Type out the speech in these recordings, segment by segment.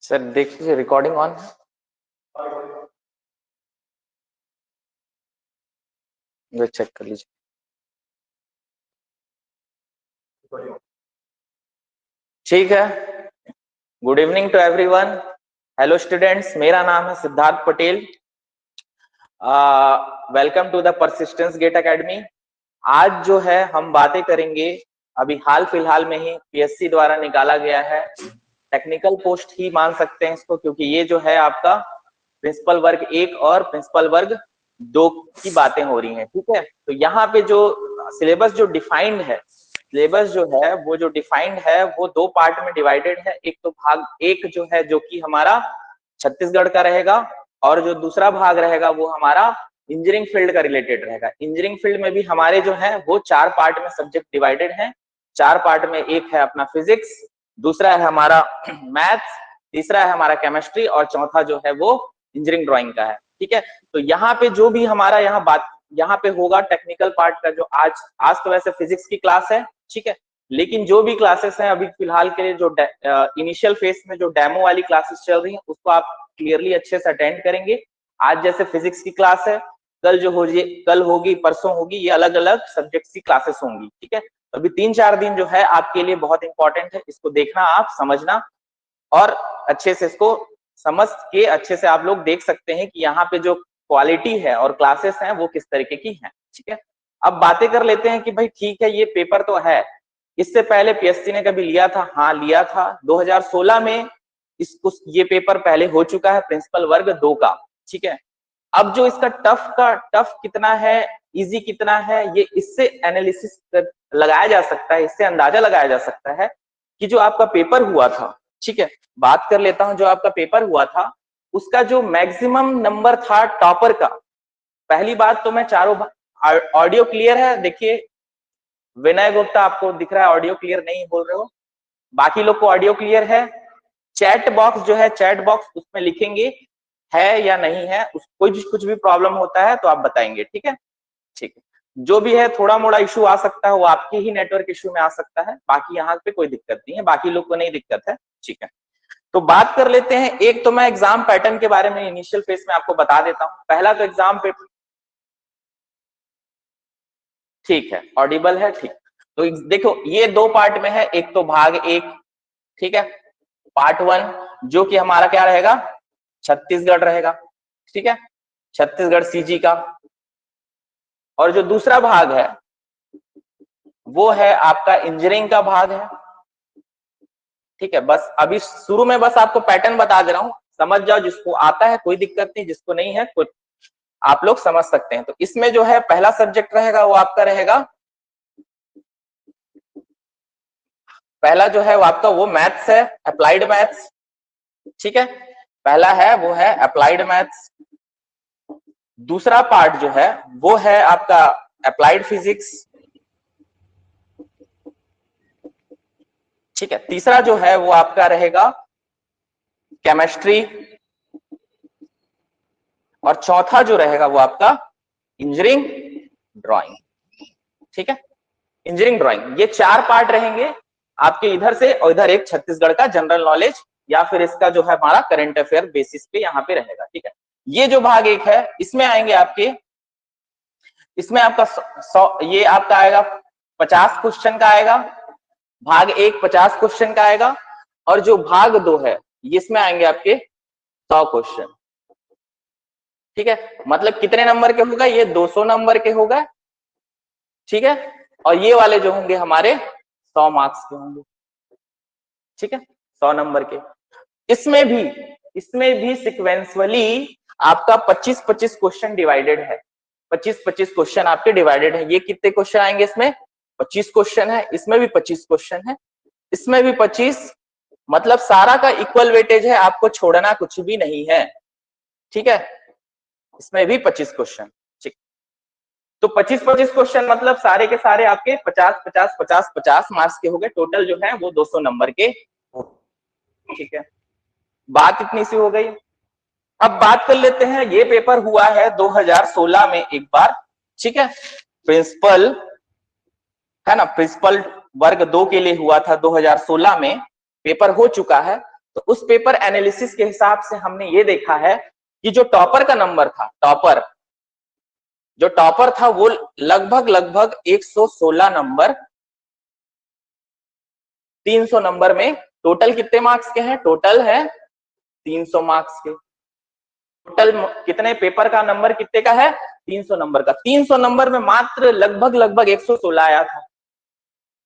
Sir देखिए recording on है। वो चेक कर लीजिए। ठीक है। Good evening to everyone. Hello students, मेरा नाम है Siddharth Patel. Welcome to the Persistence GATE Academy. आज जो है हम बातें करेंगे, अभी हाल फिलहाल में ही पीएससी द्वारा निकाला गया है टेक्निकल पोस्ट ही मान सकते हैं इसको, क्योंकि ये जो है आपका प्रिंसिपल वर्ग 1 और प्रिंसिपल वर्ग 2 की बातें हो रही हैं। ठीक है, तो यहाँ पे जो सिलेबस जो डिफाइंड है, वो दो पार्ट में डिवाइडेड है। एक तो भाग एक जो है जो कि हमारा छत्तीसगढ़ का रहेगा, और जो दूसरा भाग रहेगा वो हमारा इंजीनियरिंग फील्ड का रिलेटेड रहेगा। इंजीनियरिंग फील्ड में भी हमारे जो है वो 4 पार्ट में सब्जेक्ट डिवाइडेड है। 4 पार्ट में एक है अपना फिजिक्स, दूसरा है हमारा मैथ्स, तीसरा है हमारा केमिस्ट्री, और चौथा जो है वो इंजीनियरिंग ड्राइंग का है। ठीक है, तो यहाँ पे जो भी हमारा यहाँ पे होगा टेक्निकल पार्ट का, जो आज तो वैसे फिजिक्स की क्लास है। ठीक है, लेकिन जो भी क्लासेस हैं अभी फिलहाल के लिए, जो इनिशियल फेज में जो डेमो वाली क्लासेस चल रही हैं, उसको आप क्लियरली अच्छे से अटेंड करेंगे। आज जैसे फिजिक्स की क्लास है, कल होगी, परसों होगी, ये अलग अलग सब्जेक्ट्स की क्लासेस होंगी। ठीक है, अभी 3-4 दिन जो है आपके लिए बहुत इंपॉर्टेंट है, इसको देखना, आप समझना, और अच्छे से इसको समझ के अच्छे से आप लोग देख सकते हैं कि यहाँ पे जो क्वालिटी है और क्लासेस हैं वो किस तरीके की हैं। ठीक है, अब बातें कर लेते हैं कि भाई ठीक है, ये पेपर तो है, इससे पहले पीएससी ने कभी लिया था? हाँ, लिया था 2016 में। ये पेपर पहले हो चुका है प्रिंसिपल वर्ग 2 का। ठीक है, अब जो इसका टफ कितना है, इजी कितना है, ये इससे एनालिसिस लगाया जा सकता है, इससे अंदाजा लगाया जा सकता है कि जो आपका पेपर हुआ था। ठीक है, बात कर लेता हूं, जो आपका पेपर हुआ था उसका जो मैक्सिमम नंबर था टॉपर का। पहली बात तो मैं चारों ऑडियो क्लियर है? देखिए विनय गुप्ता आपको दिख रहा है, ऑडियो क्लियर नहीं बोल रहे हो, बाकी लोग को ऑडियो क्लियर है? चैट बॉक्स जो है, चैट बॉक्स उसमें लिखेंगे है या नहीं है, कुछ भी प्रॉब्लम होता है तो आप बताएंगे। ठीक है, ठीक है, जो भी है थोड़ा मोड़ा इशू आ सकता है, वो आपके ही नेटवर्क इशू में आ सकता है, बाकी यहाँ पे कोई दिक्कत नहीं है, बाकी लोग को नहीं दिक्कत है। ठीक है, तो बात कर लेते हैं। एक तो मैं एग्जाम पैटर्न के बारे में इनिशियल फेज में आपको बता देता हूँ। पहला तो एग्जाम पेपर, ठीक है, ऑडिबल है? ठीक, तो देखो ये 2 पार्ट में है, एक तो भाग 1, ठीक है, पार्ट 1, जो कि हमारा क्या रहेगा, छत्तीसगढ़ रहेगा। ठीक है, छत्तीसगढ़ सीजी का, और जो दूसरा भाग है वो है आपका इंजीनियरिंग का भाग है। ठीक है, बस अभी शुरू में बस आपको पैटर्न बता दे रहा हूं, समझ जाओ, जिसको आता है कोई दिक्कत नहीं, जिसको नहीं है कुछ आप लोग समझ सकते हैं। तो इसमें जो है पहला सब्जेक्ट रहेगा वो आपका रहेगा, पहला जो है वो आपका वो मैथ्स है, अप्लाइड मैथ्स। ठीक है, पहला है वो है अप्लाइड मैथ्स। दूसरा पार्ट जो है वो है आपका अप्लाइड फिजिक्स। ठीक है, तीसरा जो है वो आपका रहेगा केमिस्ट्री, और चौथा जो रहेगा वो आपका इंजीनियरिंग ड्राइंग। ठीक है, इंजीनियरिंग ड्राइंग, ये 4 पार्ट रहेंगे आपके, इधर से, और इधर एक छत्तीसगढ़ का जनरल नॉलेज, या फिर इसका जो है हमारा करंट अफेयर बेसिस पे यहाँ पे रहेगा। ठीक है, ये जो भाग 1 है इसमें आएंगे आपके, इसमें आपका 100, ये आपका आएगा 50 क्वेश्चन का आएगा, भाग 1 50 क्वेश्चन का आएगा, और जो भाग 2 है इसमें आएंगे आपके 100 क्वेश्चन। ठीक है, मतलब कितने नंबर के होगा, ये 200 नंबर के होगा। ठीक है, और ये वाले जो होंगे हमारे 100 मार्क्स के होंगे। ठीक है, 100 नंबर के। इसमें भी सिक्वेंसुअली आपका 25-25 क्वेश्चन डिवाइडेड है, 25-25 क्वेश्चन आपके डिवाइडेड है। ये कितने क्वेश्चन आएंगे, इसमें 25 क्वेश्चन है, इसमें भी 25 क्वेश्चन है, इसमें भी 25, मतलब सारा का इक्वल वेटेज है, आपको छोड़ना कुछ भी नहीं है। ठीक है, इसमें भी 25 क्वेश्चन। ठीक, तो 25-25 क्वेश्चन मतलब सारे के सारे आपके 50-50-50-50 मार्क्स के हो गए, टोटल जो है वो 200 नंबर के। ठीक है, बात इतनी सी हो गई। अब बात कर लेते हैं, ये पेपर हुआ है 2016 में एक बार। ठीक है, प्रिंसिपल है ना, प्रिंसिपल वर्ग 2 के लिए हुआ था 2016 में, पेपर हो चुका है। तो उस पेपर एनालिसिस के हिसाब से हमने ये देखा है कि जो टॉपर का नंबर था, जो टॉपर था वो लगभग 116 नंबर, 300 नंबर में टोटल कितने मार्क्स के हैं? टोटल है 300 मार्क्स के। टोटल कितने पेपर का नंबर कितने का है? 300 नंबर का। 300 नंबर में मात्र लगभग 116 आया था।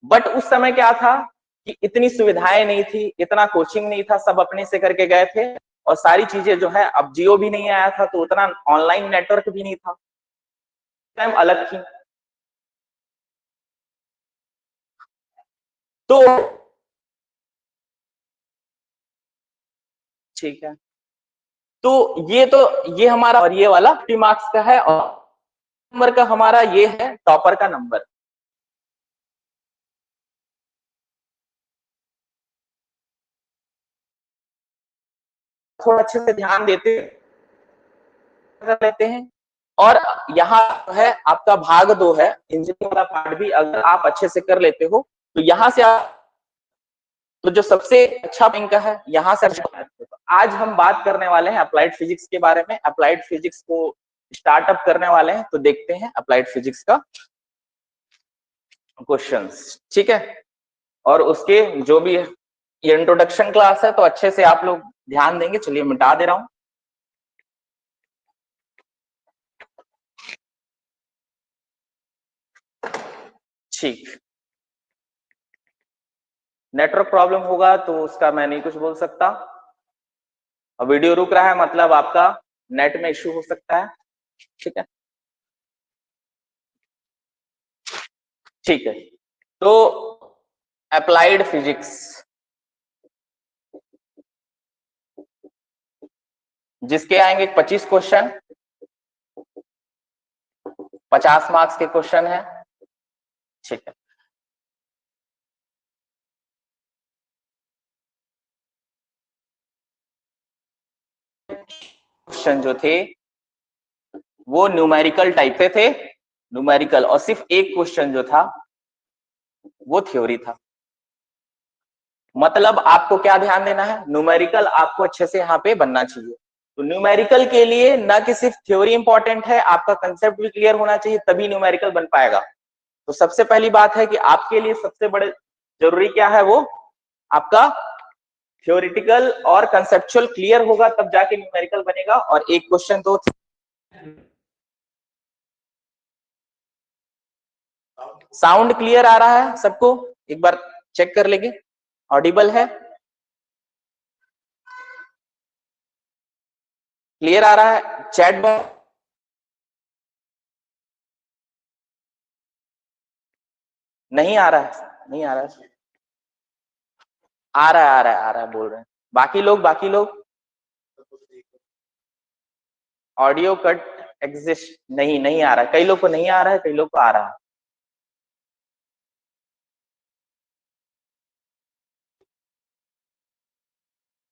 बट उस समय क्या था कि इतनी सुविधाएं नहीं थी, इतना कोचिंग नहीं था, सब अपने से करके गए थे और सारी चीजें जो है, अब जियो भी नहीं आया था तो उतना ऑनलाइन नेटवर्क भी नहीं था, टाइम अलग थी। तो ठीक है, तो ये हमारा और ये वाला 50 मार्क्स का है और नंबर का हमारा ये है टॉपर का नंबर। थोड़ा अच्छे से ध्यान देते कर लेते हैं। और यहाँ है आपका भाग 2 है, इंजीनियरिंग वाला पार्ट भी अगर आप अच्छे से कर लेते हो तो यहाँ से आप, तो जो सबसे अच्छा बैंक है यहाँ से आज हम बात करने वाले हैं अप्लाइड फिजिक्स के बारे में। अप्लाइड फिजिक्स को स्टार्टअप करने वाले हैं, तो देखते हैं अप्लाइड फिजिक्स का क्वेश्चंस, ठीक है। और उसके जो भी ये इंट्रोडक्शन क्लास है तो अच्छे से आप लोग ध्यान देंगे। चलिए मिटा दे रहा हूं। ठीक, नेटवर्क प्रॉब्लम होगा तो उसका मैं नहीं कुछ बोल सकता। और वीडियो रुक रहा है मतलब आपका नेट में इश्यू हो सकता है, ठीक है। ठीक है, तो अप्लाइड फिजिक्स जिसके आएंगे 25 क्वेश्चन, 50 मार्क्स के क्वेश्चन है, ठीक है। क्वेश्चन जो थे वो न्यूमेरिकल टाइप के थे, न्यूमेरिकल, और सिर्फ एक क्वेश्चन जो था वो थ्योरी था। मतलब आपको क्या ध्यान देना है, न्यूमेरिकल आपको अच्छे से यहाँ पे बनना चाहिए। तो न्यूमेरिकल के लिए न कि सिर्फ थ्योरी इंपॉर्टेंट है, आपका कंसेप्ट भी क्लियर होना चाहिए, तभी न्यूमेरिकल बन पाएगा। तो सबसे पहली बात है कि आपके लिए सबसे बड़े जरूरी क्या है, वो आपका थ्योरेटिकल और कंसेप्चुअल क्लियर होगा, तब जाके न्यूमेरिकल बनेगा। और एक क्वेश्चन तो साउंड क्लियर आ रहा है सबको? एक बार चेक कर लेंगे, ऑडिबल है, क्लियर आ रहा है? चैट बॉक्स नहीं आ रहा है? नहीं आ रहा है? आ रहा है, आ रहा है, आ रहा है, बोल रहे हैं। बाकी लोग ऑडियो कट एग्जिस्ट नहीं, नहीं आ रहा है। कई लोग को नहीं आ रहा है, कई लोग को आ रहा है।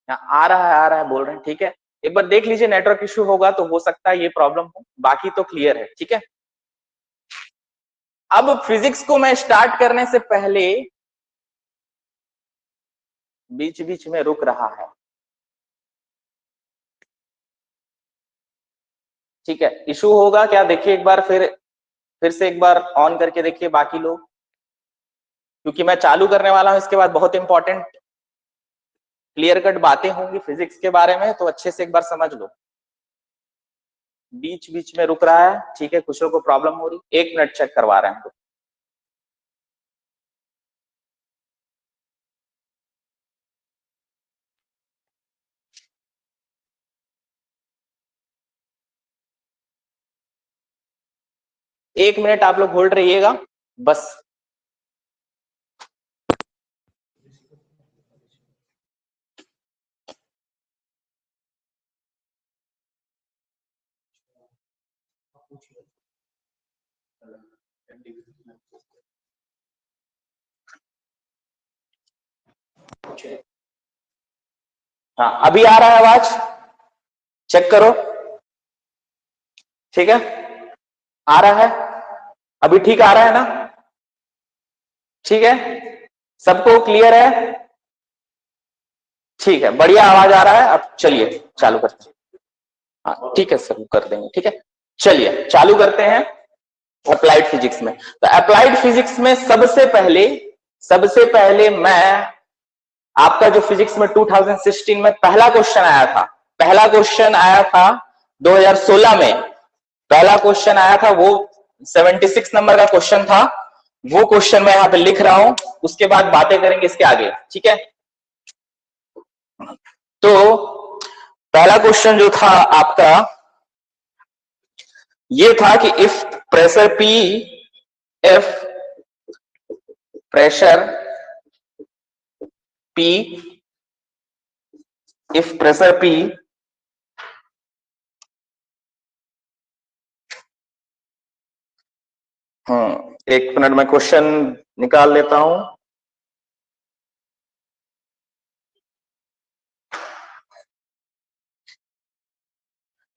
आ रहा है, आ रहा है, बोल रहे हैं, ठीक है। एक बार देख लीजिए, नेटवर्क इश्यू होगा तो हो सकता है ये प्रॉब्लम हो, बाकी तो क्लियर है, ठीक है। अब फिजिक्स को मैं स्टार्ट करने से पहले बीच बीच में रुक रहा है, ठीक है। इशू होगा क्या, देखिए एक बार फिर से एक बार ऑन करके देखिए बाकी लोग, क्योंकि मैं चालू करने वाला हूं, इसके बाद बहुत इंपॉर्टेंट क्लियर कट बातें होंगी फिजिक्स के बारे में, तो अच्छे से एक बार समझ लो। बीच बीच में रुक रहा है, ठीक है, कुछ लोगों को प्रॉब्लम हो रही, 1 मिनट चेक करवा रहे हैं। एक मिनट आप लोग होल्ड रहिएगा बस। हाँ, अभी आ रहा है आवाज? चेक करो, ठीक है, आ रहा है? अभी ठीक आ रहा है ना? ठीक है, सबको क्लियर है? ठीक है, बढ़िया आवाज आ रहा है। अब चलिए चालू करते हैं। हाँ ठीक है सर, कर देंगे। ठीक है, चलिए चालू करते हैं अप्लाइड फिजिक्स में। तो अप्लाइड फिजिक्स में सबसे पहले मैं आपका जो फिजिक्स में 2016 में पहला क्वेश्चन आया था 2016 में पहला क्वेश्चन आया था, वो 76 नंबर का क्वेश्चन था। वो क्वेश्चन मैं यहां पे लिख रहा हूं, उसके बाद बातें करेंगे इसके आगे। ठीक है, तो पहला क्वेश्चन जो था आपका ये था कि इफ प्रेशर P एक मिनट में क्वेश्चन निकाल लेता हूं।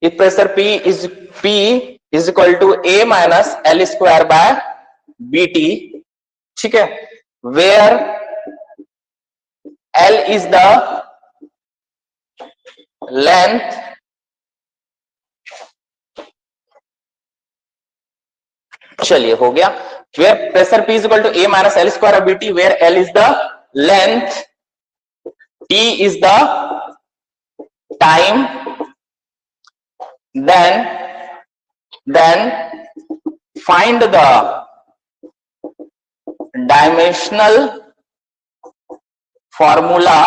If pressure P is equal to A minus L square by BT, ठीक है, where L is the length चलिए हो गया। where pressure P is equal to A minus L square by BT, where L is the length, T is the time, then find the dimensional formula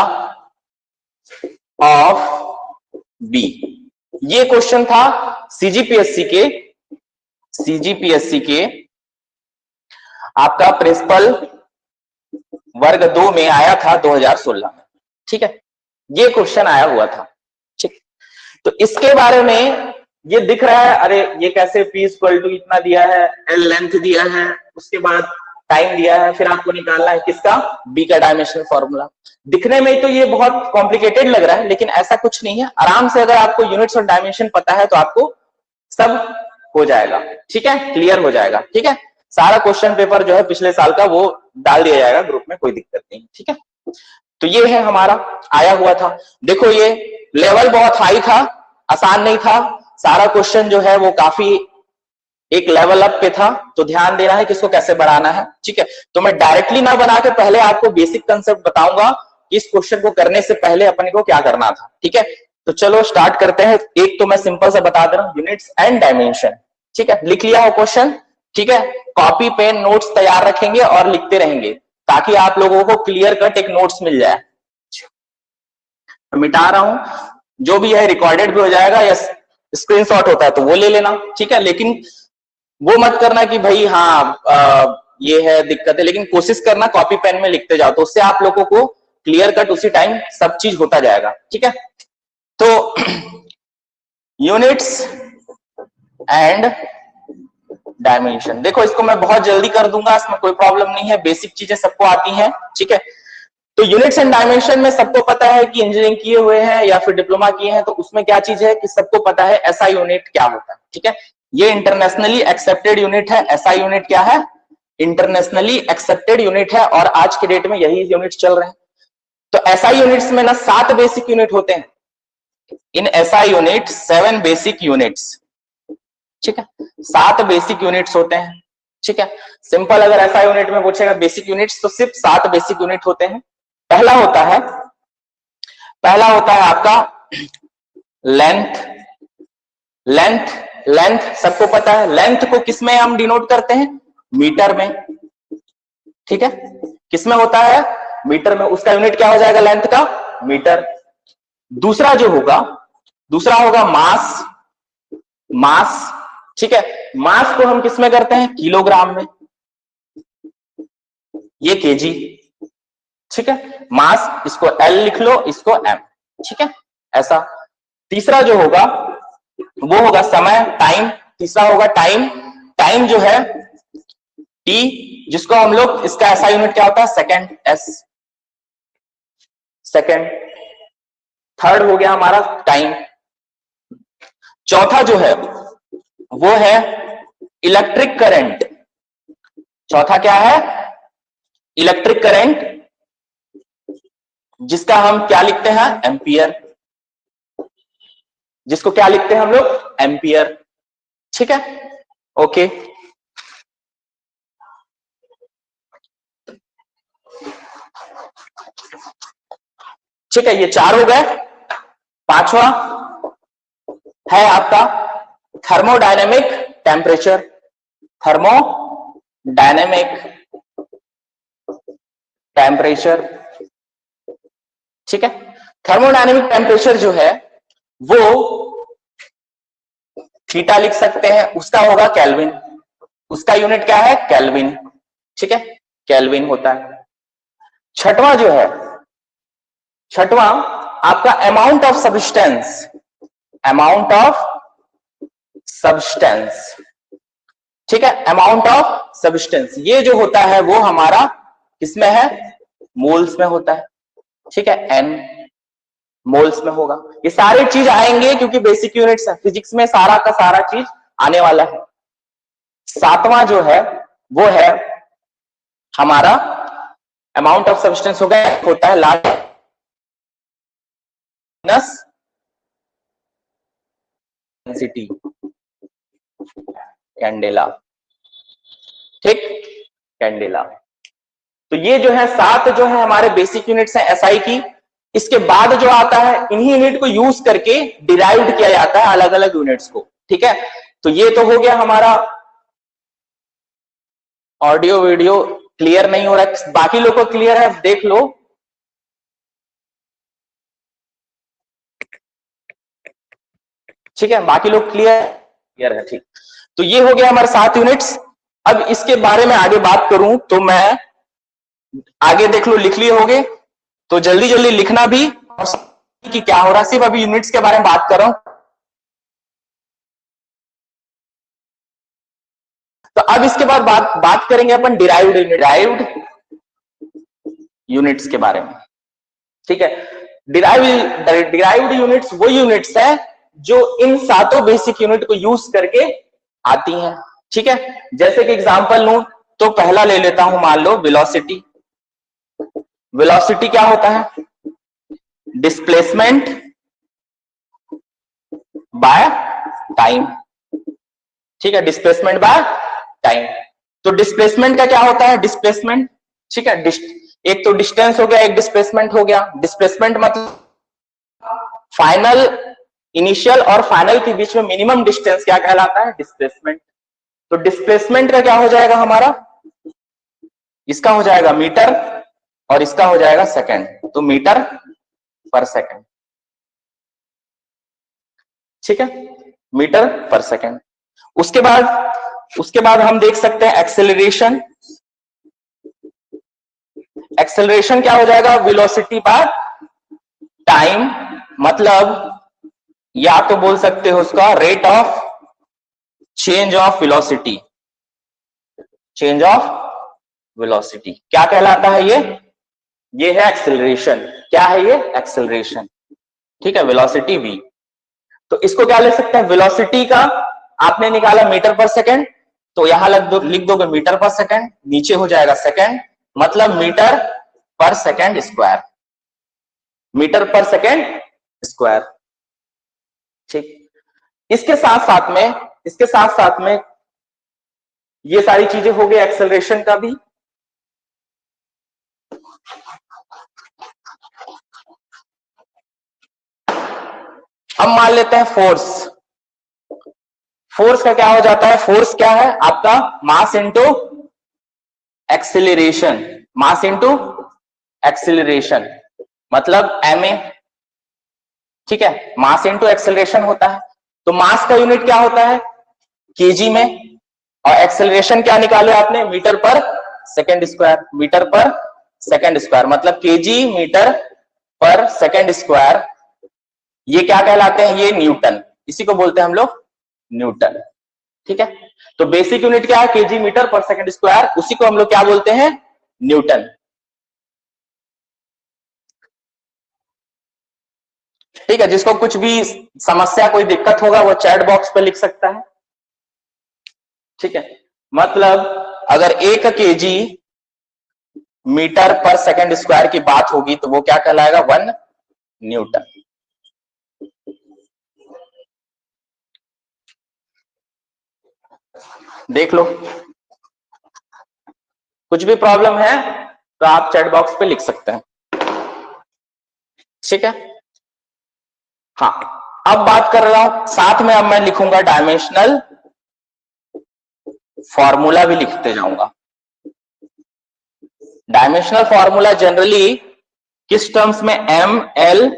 of B। ये question था CGPSC के आपका principal वर्ग 2 में आया था 2016 में। ठीक है, ये क्वेश्चन आया हुआ था। ठीक, तो इसके बारे में ये दिख रहा है, अरे ये कैसे P इक्वल टू इतना दिया है, L लेंथ दिया है, उसके बाद टाइम दिया है, फिर आपको निकालना है किसका, B का डायमेंशनल फॉर्मूला। दिखने में तो ये बहुत कॉम्प्लिकेटेड लग रहा है, लेकिन ऐसा कुछ नहीं है। आराम से अगर आपको यूनिट्स और डायमेंशन पता है तो आपको सब हो जाएगा। ठीक है, क्लियर हो जाएगा। ठीक है, सारा क्वेश्चन पेपर जो है पिछले साल का वो डाल दिया जाएगा ग्रुप में, कोई दिक्कत नहीं। ठीक है, तो ये है हमारा आया हुआ था। देखो ये लेवल बहुत हाई था, आसान नहीं था। सारा क्वेश्चन जो है वो काफी एक लेवल अप पे था, तो ध्यान देना है कि इसको कैसे बढ़ाना है। ठीक है, तो मैं डायरेक्टली ना बना के पहले आपको बेसिक कंसेप्ट बताऊंगा कि इस क्वेश्चन को करने से पहले अपने को क्या करना था। ठीक है, तो चलो स्टार्ट करते हैं। एक तो मैं सिंपल सा बता दे रहा हूं, यूनिट्स एंड डायमेंशन। ठीक है, लिख लिया हो क्वेश्चन। ठीक है, कॉपी पेन नोट्स तैयार रखेंगे और लिखते रहेंगे ताकि आप लोगों को क्लियर कट एक नोट्स मिल जाए। मिटा रहा हूं, जो भी है रिकॉर्डेड भी हो जाएगा, या स्क्रीनशॉट होता है तो वो ले लेना। ठीक है, लेकिन वो मत करना कि भाई हाँ ये है दिक्कत है, लेकिन कोशिश करना कॉपी पेन में लिखते जाओ, तो उससे आप लोगों को क्लियर कट उसी टाइम सब चीज होता जाएगा। ठीक है, तो यूनिट्स एंड डायमेंशन, देखो इसको मैं बहुत जल्दी कर दूंगा, इसमें कोई प्रॉब्लम नहीं है, बेसिक चीजें सबको आती हैं। ठीक है, तो यूनिट्स एंड डायमेंशन में सबको पता है कि इंजीनियरिंग किए हुए हैं या फिर डिप्लोमा किए हैं, तो उसमें क्या चीज है कि सबको पता है एसआई यूनिट क्या होता है। ठीक है, ये इंटरनेशनली एक्सेप्टेड यूनिट है। एसआई यूनिट क्या है, इंटरनेशनली एक्सेप्टेड यूनिट है, और आज के डेट में यही यूनिट चल रहे हैं। तो एसआई यूनिट्स में ना 7 बेसिक यूनिट होते हैं। In SI unit 7 basic units. ठीक है, 7 बेसिक यूनिट्स होते हैं। ठीक है, सिंपल अगर एसआई यूनिट में पूछेगा बेसिक यूनिट्स तो सिर्फ 7 बेसिक यूनिट होते हैं। पहला होता है आपका लेंथ। लेंथ सबको पता है। लेंथ को किसमें हम डिनोट करते हैं, मीटर में। ठीक है, किसमें होता है, मीटर में। उसका यूनिट क्या हो जाएगा लेंथ का, मीटर। दूसरा होगा मास। ठीक है, मास को हम किसमें करते हैं, किलोग्राम में, ये केजी। ठीक है, मास, इसको एल लिख लो, इसको एम। ठीक है, ऐसा। तीसरा जो होगा वो होगा समय, टाइम। तीसरा होगा टाइम जो है टी, जिसको हम लोग, इसका ऐसा यूनिट क्या होता है, सेकंड, एस, सेकंड। थर्ड हो गया हमारा टाइम। चौथा जो है वो है इलेक्ट्रिक करंट। चौथा क्या है, इलेक्ट्रिक करंट। जिसका हम क्या लिखते हैं, एम्पियर, जिसको क्या लिखते हैं हम लोग, एम्पियर। ठीक है, ओके। ठीक है, ये 4 हो गए। 5वां है आपका थर्मोडायनेमिक टेम्परेचर। थर्मोडायनेमिक टेम्परेचर, ठीक है। थर्मोडायनेमिक टेम्परेचर जो है वो थीटा लिख सकते हैं, उसका होगा केल्विन, उसका यूनिट क्या है, केल्विन। ठीक है, केल्विन होता है। छठवां जो है, छठवां आपका amount of substance, amount of substance. ठीक है, अमाउंट ऑफ सब्सटेंस ये जो होता है वो हमारा किसमें है, मोल्स में होता है। ठीक है, एन मोल्स में होगा। ये सारी चीज आएंगे क्योंकि बेसिक यूनिट्स है, फिजिक्स में सारा का सारा चीज आने वाला है। 7वां जो है वो है हमारा अमाउंट ऑफ सब्सटेंस होगा, होता है लार्ज डेंसिटी कैंडेला। ठीक, कैंडेला। तो ये जो है 7 जो है हमारे बेसिक यूनिट्स हैं एसआई की। इसके बाद जो आता है इन्हीं यूनिट को यूज करके डिराइव्ड किया जाता है अलग अलग यूनिट्स को। ठीक है, तो ये तो हो गया हमारा। ऑडियो वीडियो क्लियर नहीं हो रहा है, बाकी लोग को क्लियर है, देख लो। ठीक है, बाकी लोग क्लियर है, ठीक। तो ये हो गया हमारे 7 यूनिट्स। अब इसके बारे में आगे बात करूं तो मैं आगे देख लो, लिख लिए होगे तो जल्दी जल्दी लिखना भी कि क्या हो रहा है, सिर्फ अभी यूनिट्स के बारे में बात कर रहा हूं। तो अब इसके बाद बात करेंगे अपन डिराइव्ड यूनिट्स के बारे में। ठीक है, डिराइव्ड यूनिट्स वो यूनिट्स है जो इन 7 बेसिक यूनिट को यूज करके आती हैं। ठीक है, जैसे कि एग्जांपल लूं तो पहला ले लेता हूं, मान लो वेलोसिटी। वेलोसिटी क्या होता है, डिस्प्लेसमेंट बाय टाइम। ठीक है, डिस्प्लेसमेंट बाय टाइम। तो डिस्प्लेसमेंट का क्या होता है, डिस्प्लेसमेंट, ठीक है, एक तो डिस्टेंस हो गया, एक डिस्प्लेसमेंट हो गया। डिस्प्लेसमेंट मतलब फाइनल, इनिशियल और फाइनल के बीच में मिनिमम डिस्टेंस क्या कहलाता है, डिस्प्लेसमेंट। तो डिस्प्लेसमेंट का क्या हो जाएगा हमारा, इसका हो जाएगा मीटर और इसका हो जाएगा सेकंड, तो मीटर पर सेकंड। ठीक है, मीटर पर सेकंड। उसके बाद हम देख सकते हैं एक्सेलरेशन। एक्सेलरेशन क्या हो जाएगा, वेलोसिटी बाय टाइम, मतलब या तो बोल सकते हो उसका rate of change of velocity. Change of velocity क्या कहलाता है, ये है एक्सेलरेशन। क्या है ये, एक्सेलरेशन। ठीक है, वेलोसिटी v। तो इसको क्या ले सकते हैं, वेलोसिटी का आपने निकाला मीटर पर सेकंड, तो यहां लिख दोगे मीटर पर सेकंड, नीचे हो जाएगा सेकंड, मतलब मीटर पर सेकंड स्क्वायर, मीटर पर सेकंड स्क्वायर। ठीक, इसके साथ साथ में ये सारी चीजें हो गई एक्सेलरेशन का भी। अब मान लेते हैं फोर्स। फोर्स का क्या हो जाता है, फोर्स क्या है आपका, mass into acceleration. Mass into acceleration मतलब ma। ठीक है, मास इंटू एक्सेलरेशन होता है। तो मास का यूनिट क्या होता है, केजी में, और एक्सेलरेशन क्या निकाले आपने, मीटर पर सेकंड स्क्वायर। मीटर पर सेकंड स्क्वायर मतलब केजी मीटर पर सेकंड स्क्वायर। ये क्या कहलाते हैं, ये न्यूटन, इसी को बोलते हैं हम लोग न्यूटन। ठीक है, तो बेसिक यूनिट क्या है, केजी मीटर पर सेकंड स्क्वायर, उसी को हम लोग क्या बोलते हैं, न्यूटन। ठीक है, जिसको कुछ भी समस्या, कोई दिक्कत होगा वो चैट बॉक्स पे लिख सकता है। ठीक है, मतलब अगर 1 केजी मीटर पर सेकंड स्क्वायर की बात होगी तो वो क्या कहलाएगा, 1 न्यूटन। देख लो, कुछ भी प्रॉब्लम है तो आप चैट बॉक्स पे लिख सकते हैं, ठीक है। हाँ, अब बात कर रहा हूं साथ में, अब मैं लिखूंगा डायमेंशनल फॉर्मूला भी लिखते जाऊंगा। डायमेंशनल फॉर्मूला जनरली किस टर्म्स में, एम एल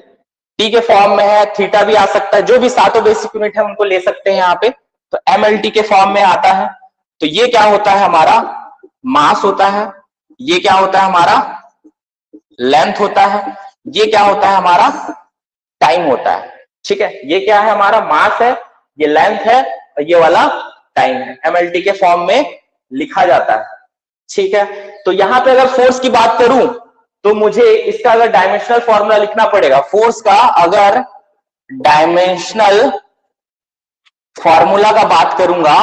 टी के फॉर्म में है, थीटा भी आ सकता है, जो भी सातों बेसिक यूनिट है उनको ले सकते हैं यहाँ पे, तो एम एल टी के फॉर्म में आता है। तो ये क्या होता है, हमारा मास होता है, ये क्या होता है, हमारा लेंथ होता है, ये क्या होता है, हमारा टाइम होता है, ठीक है। ये क्या है, हमारा मास है, ये लेंथ है, और ये वाला टाइम है, एमएलटी के फॉर्म में लिखा जाता है, ठीक है। तो यहां पे अगर फोर्स की बात करूं तो मुझे इसका अगर डायमेंशनल फॉर्मूला लिखना पड़ेगा, फोर्स का अगर डायमेंशनल फॉर्मूला का बात करूंगा,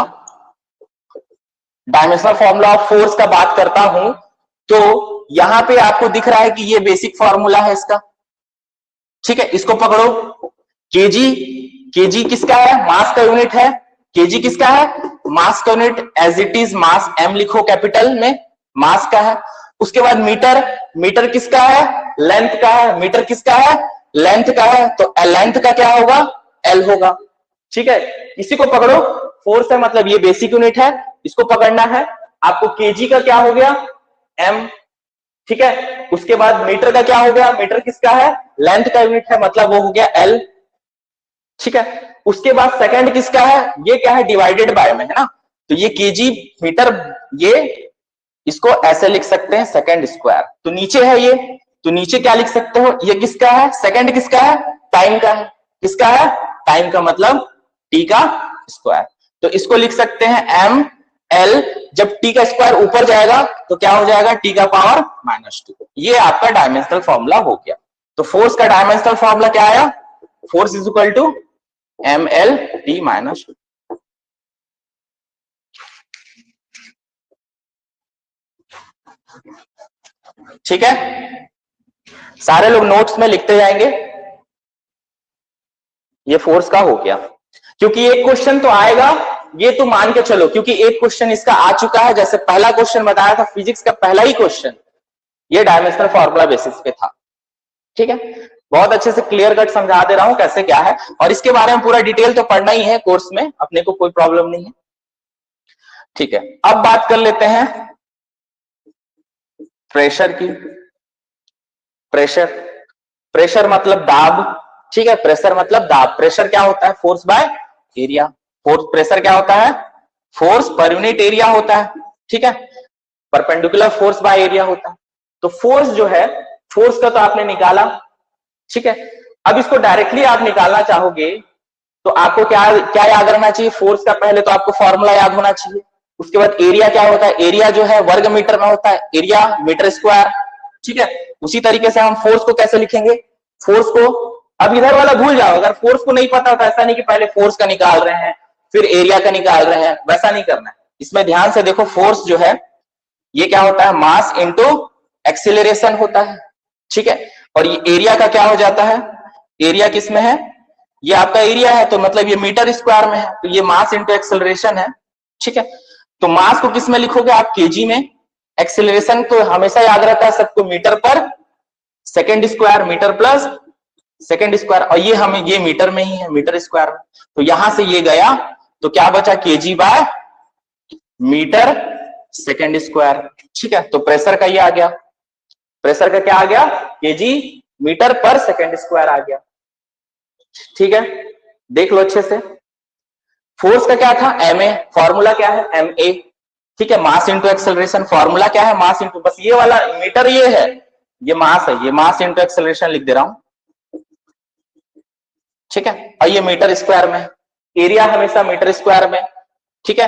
डायमेंशनल फॉर्मूला ऑफ फोर्स का बात करता हूं, तो यहां पे आपको दिख रहा है कि ये बेसिक फॉर्मूला है इसका, ठीक है। इसको पकड़ो, केजी, केजी किसका है, मास का यूनिट है, केजी किसका है, मास का unit, as it is mass, M लिखो कैपिटल में, मास का है। उसके बाद मीटर, मीटर किसका है, लेंथ का है, मीटर किसका है, लेंथ का है, तो लेंथ का क्या होगा, एल होगा, ठीक है। इसी को पकड़ो, फोर्स है मतलब ये बेसिक यूनिट है, इसको पकड़ना है आपको। केजी का क्या हो गया, एम, ठीक है। उसके बाद मीटर का क्या हो गया, मीटर किसका है, लेंथ का यूनिट है मतलब वो हो गया एल, ठीक है। उसके बाद सेकंड किसका है, ये क्या है, डिवाइडेड बाय में है ना, तो ये केजी मीटर, ये इसको ऐसे लिख सकते हैं सेकंड स्क्वायर। तो नीचे है ये, तो नीचे क्या लिख सकते हो, ये किसका है, सेकंड किसका है, टाइम का है, किसका है, टाइम का मतलब टी का स्क्वायर। तो इसको लिख सकते हैं एम एल, जब टी का स्क्वायर ऊपर जाएगा तो क्या हो जाएगा, टी का पावर -2। ये आपका डायमेंशनल फॉर्मूला हो गया। तो फोर्स का डायमेंशनल फॉर्मूला क्या आया, force is equal to M L T -2। ठीक है, सारे लोग नोट्स में लिखते जाएंगे। ये फोर्स का हो गया, क्योंकि एक क्वेश्चन तो आएगा, ये तो मान के चलो, क्योंकि एक क्वेश्चन इसका आ चुका है, जैसे पहला क्वेश्चन बताया था फिजिक्स का पहला ही क्वेश्चन ये डायमेंशनल फॉर्मूला बेसिस पे था, ठीक है। बहुत अच्छे से क्लियर कट समझा दे रहा हूं कैसे क्या है, और इसके बारे में पूरा डिटेल तो पढ़ना ही है कोर्स में, अपने को कोई प्रॉब्लम नहीं है, ठीक है। अब बात कर लेते हैं प्रेशर की। प्रेशर, प्रेशर मतलब दाब, ठीक है, प्रेशर मतलब दाब। प्रेशर क्या होता है, force by area. Force, pressure क्या होता है, फोर्स पर यूनिट एरिया होता है, ठीक है, परपेंडिकुलर फोर्स बाय एरिया होता है। तो फोर्स जो है, फोर्स का तो आपने निकाला, ठीक है। अब इसको डायरेक्टली आप निकालना चाहोगे तो आपको क्या क्या याद रखना चाहिए, फोर्स का पहले तो आपको फॉर्मूला याद होना चाहिए। उसके बाद एरिया क्या होता है, एरिया जो है वर्ग मीटर में होता है, एरिया मीटर स्क्वायर, ठीक है। उसी तरीके से हम फोर्स को कैसे लिखेंगे, फोर्स को अब इधर वाला भूल जाओ, अगर फोर्स को नहीं पता होता, ऐसा नहीं कि पहले फोर्स का निकाल रहे हैं फिर एरिया का निकाल रहे हैं, वैसा नहीं करना है। इसमें ध्यान से देखो, फोर्स जो है ये क्या होता है, मास इंटू एक्सीलरेशन होता है, ठीक है। और ये एरिया का क्या हो जाता है, एरिया किस में है, ये आपका एरिया है तो मतलब ये मीटर स्क्वायर में है, तो ये मास इंटू एक्सीलरेशन है, ठीक है। तो मास को किस में लिखोगे आप, केजी में। एक्सीलरेशन तो हमेशा याद रहता है सबको, मीटर पर second square, metre plus second square, और ये हमें ये मीटर में ही है, मीटर स्क्वायर में। तो यहां से ये गया तो क्या बचा, KG by metre second square, ठीक है। तो प्रेशर का ये आ गया, प्रेशर का क्या आ गया, केजी मीटर पर सेकेंड स्क्वायर आ गया, ठीक है। देख लो अच्छे से, फोर्स का क्या था, एम ए, फॉर्मूला क्या है, एम ए, ठीक है। मास इंटू एक्सेलरेशन, फॉर्मूला क्या है, मास इंटू, बस ये वाला मीटर ये है, ये मास है, ये मास इंटू एक्सेलरेशन लिख दे रहा हूं, ठीक है। और ये मीटर स्क्वायर में, एरिया हमेशा मीटर स्क्वायर में, ठीक है।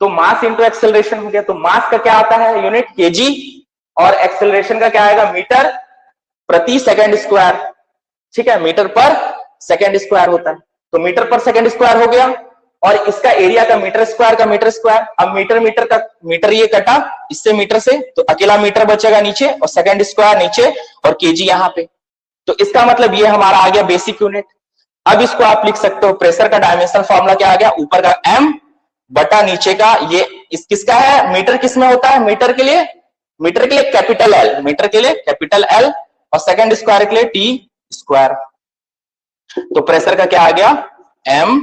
तो मास इंटू एक्सेलरेशन हो गया, तो मास का क्या आता है यूनिट, केजी, और एक्सेलरेशन का क्या आएगा, मीटर प्रति सेकंड स्क्वायर, ठीक है, मीटर पर सेकंड स्क्वायर होता है। तो मीटर पर सेकंड स्क्वायर हो गया, और इसका एरिया का मीटर स्क्वायर। अब मीटर का मीटर ये कटा इससे मीटर से, तो अकेला मीटर बचेगा नीचे और सेकंड स्क्वायर नीचे और केजी यहाँ पे। तो इसका मतलब ये हमारा आ गया बेसिक यूनिट। अब इसको आप लिख सकते हो, प्रेशर का डायमेंशनल फॉर्मूला क्या आ गया, ऊपर का m बटा नीचे का ये किसका है, मीटर किस में होता है, मीटर के लिए कैपिटल L, मीटर के लिए कैपिटल L और सेकंड स्क्वायर के लिए टी स्क्वायर। तो प्रेशर का क्या आ गया m,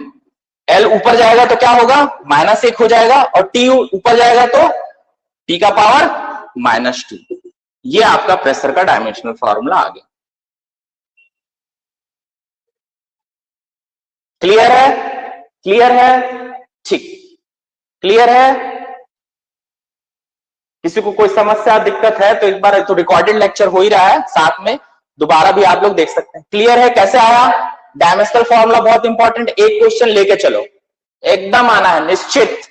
L ऊपर जाएगा तो क्या होगा -1 हो जाएगा और T ऊपर जाएगा तो T का पावर -2। ये आपका प्रेशर का डायमेंशनल फॉर्मूला आ गया। क्लियर है ठीक, क्लियर है। किसी को कोई समस्या दिक्कत है तो एक बार, तो रिकॉर्डेड लेक्चर हो ही रहा है, साथ में दोबारा भी आप लोग देख सकते हैं। क्लियर है कैसे आया डायमेंशनल फॉर्मूला, बहुत इंपॉर्टेंट, एक क्वेश्चन लेके चलो, एकदम आना है निश्चित।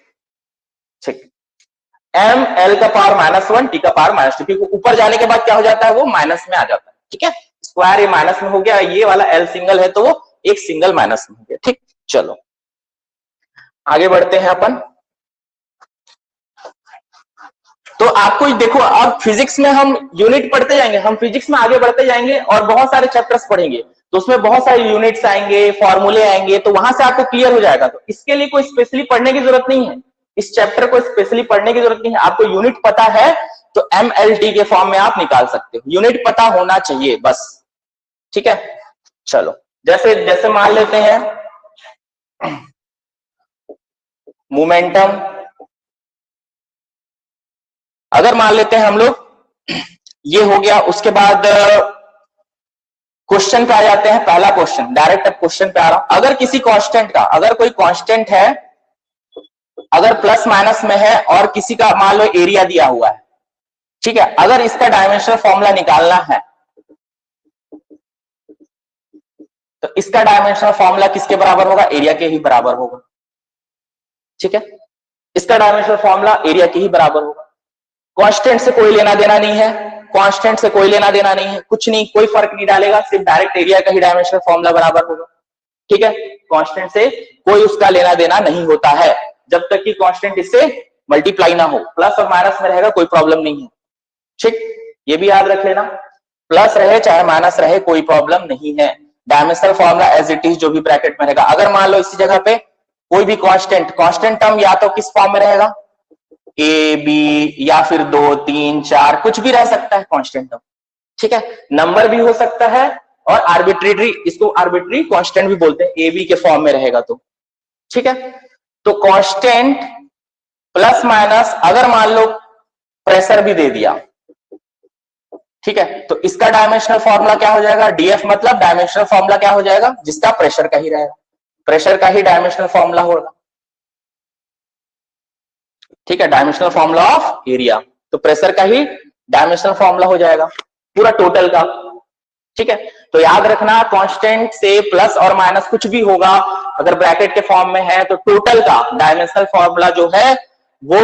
ठीक, m l का पावर -1 t का पावर -2, क्योंकि ऊपर जाने के बाद क्या हो जाता है, वो माइनस में आ जाता है। ठीक है, स्क्वायर ये माइनस में हो गया, ये वाला l सिंगल है तो वो एक सिंगल माइनस में हो गया। ठीक, चलो आगे बढ़ते हैं अपन। तो आपको देखो, अब फिजिक्स में हम यूनिट पढ़ते जाएंगे, हम फिजिक्स में आगे बढ़ते जाएंगे और बहुत सारे चैप्टर्स पढ़ेंगे, तो उसमें बहुत सारे यूनिट्स आएंगे, फॉर्मूले आएंगे, तो वहां से आपको क्लियर हो जाएगा। तो इसके लिए कोई स्पेशली पढ़ने की जरूरत नहीं है, इस चैप्टर को स्पेशली पढ़ने की जरूरत नहीं है। आपको यूनिट पता है तो MLT के फॉर्म में आप निकाल सकते हो, यूनिट पता होना चाहिए बस। ठीक है, चलो जैसे मान लेते हैं मोमेंटम, अगर मान लेते हैं हम लोग ये हो गया, उसके बाद क्वेश्चन पे आ जाते हैं। पहला क्वेश्चन, डायरेक्ट अब क्वेश्चन पे आ रहा हूं। अगर किसी कांस्टेंट का, अगर कोई कांस्टेंट है, अगर प्लस माइनस में है और किसी का मान लो एरिया दिया हुआ है, ठीक है, अगर इसका डायमेंशनल फॉर्मूला निकालना है तो इसका डायमेंशनल फॉर्मूला किसके बराबर होगा, एरिया के ही बराबर होगा। ठीक है, इसका डायमेंशनल फॉर्मूला एरिया के ही बराबर होगा। कांस्टेंट से कोई लेना देना नहीं है, कांस्टेंट से कोई लेना देना नहीं है, कुछ नहीं, कोई फर्क नहीं डालेगा, सिर्फ डायरेक्ट एरिया का ही डायमेंशनल फॉर्मूला बराबर होगा। ठीक है, कांस्टेंट से कोई उसका लेना देना नहीं होता है, जब तक कि कांस्टेंट इससे मल्टीप्लाई ना हो। प्लस और माइनस में रहेगा कोई प्रॉब्लम नहीं है। ठीक, ये भी याद रख लेना, प्लस रहे चाहे माइनस रहे कोई प्रॉब्लम नहीं है। Dimensional formula as it is जो भी ब्रैकेट में रहेगा। अगर मान लो इसी जगह पे कोई भी कांस्टेंट टर्म या तो किस फॉर्म में रहेगा, ए बी या फिर 2 3 4 कुछ भी रह सकता है कांस्टेंट टर्म। ठीक है, नंबर भी हो सकता है और आर्बिट्रेरी, इसको आर्बिट्री कांस्टेंट भी बोलते हैं, ए बी के फॉर्म में रहेगा तो। ठीक है, तो कांस्टेंट प्लस माइनस, अगर मान लो प्रेशर भी दे दिया, ठीक है, तो इसका डायमेंशनल फॉर्मूला क्या हो जाएगा, डीएफ, मतलब डायमेंशनल फॉर्मूला क्या हो जाएगा, जिसका प्रेशर का ही रहेगा, प्रेशर का ही डायमेंशनल फॉर्मूला होगा। ठीक है, डायमेंशनल फॉर्मूला ऑफ एरिया, तो प्रेशर का ही डायमेंशनल फॉर्मूला हो जाएगा पूरा टोटल का। ठीक है, तो याद रखना कांस्टेंट से प्लस और माइनस कुछ भी होगा, अगर ब्रैकेट के फॉर्म में है तो टोटल का डायमेंशनल फॉर्मूला जो है वो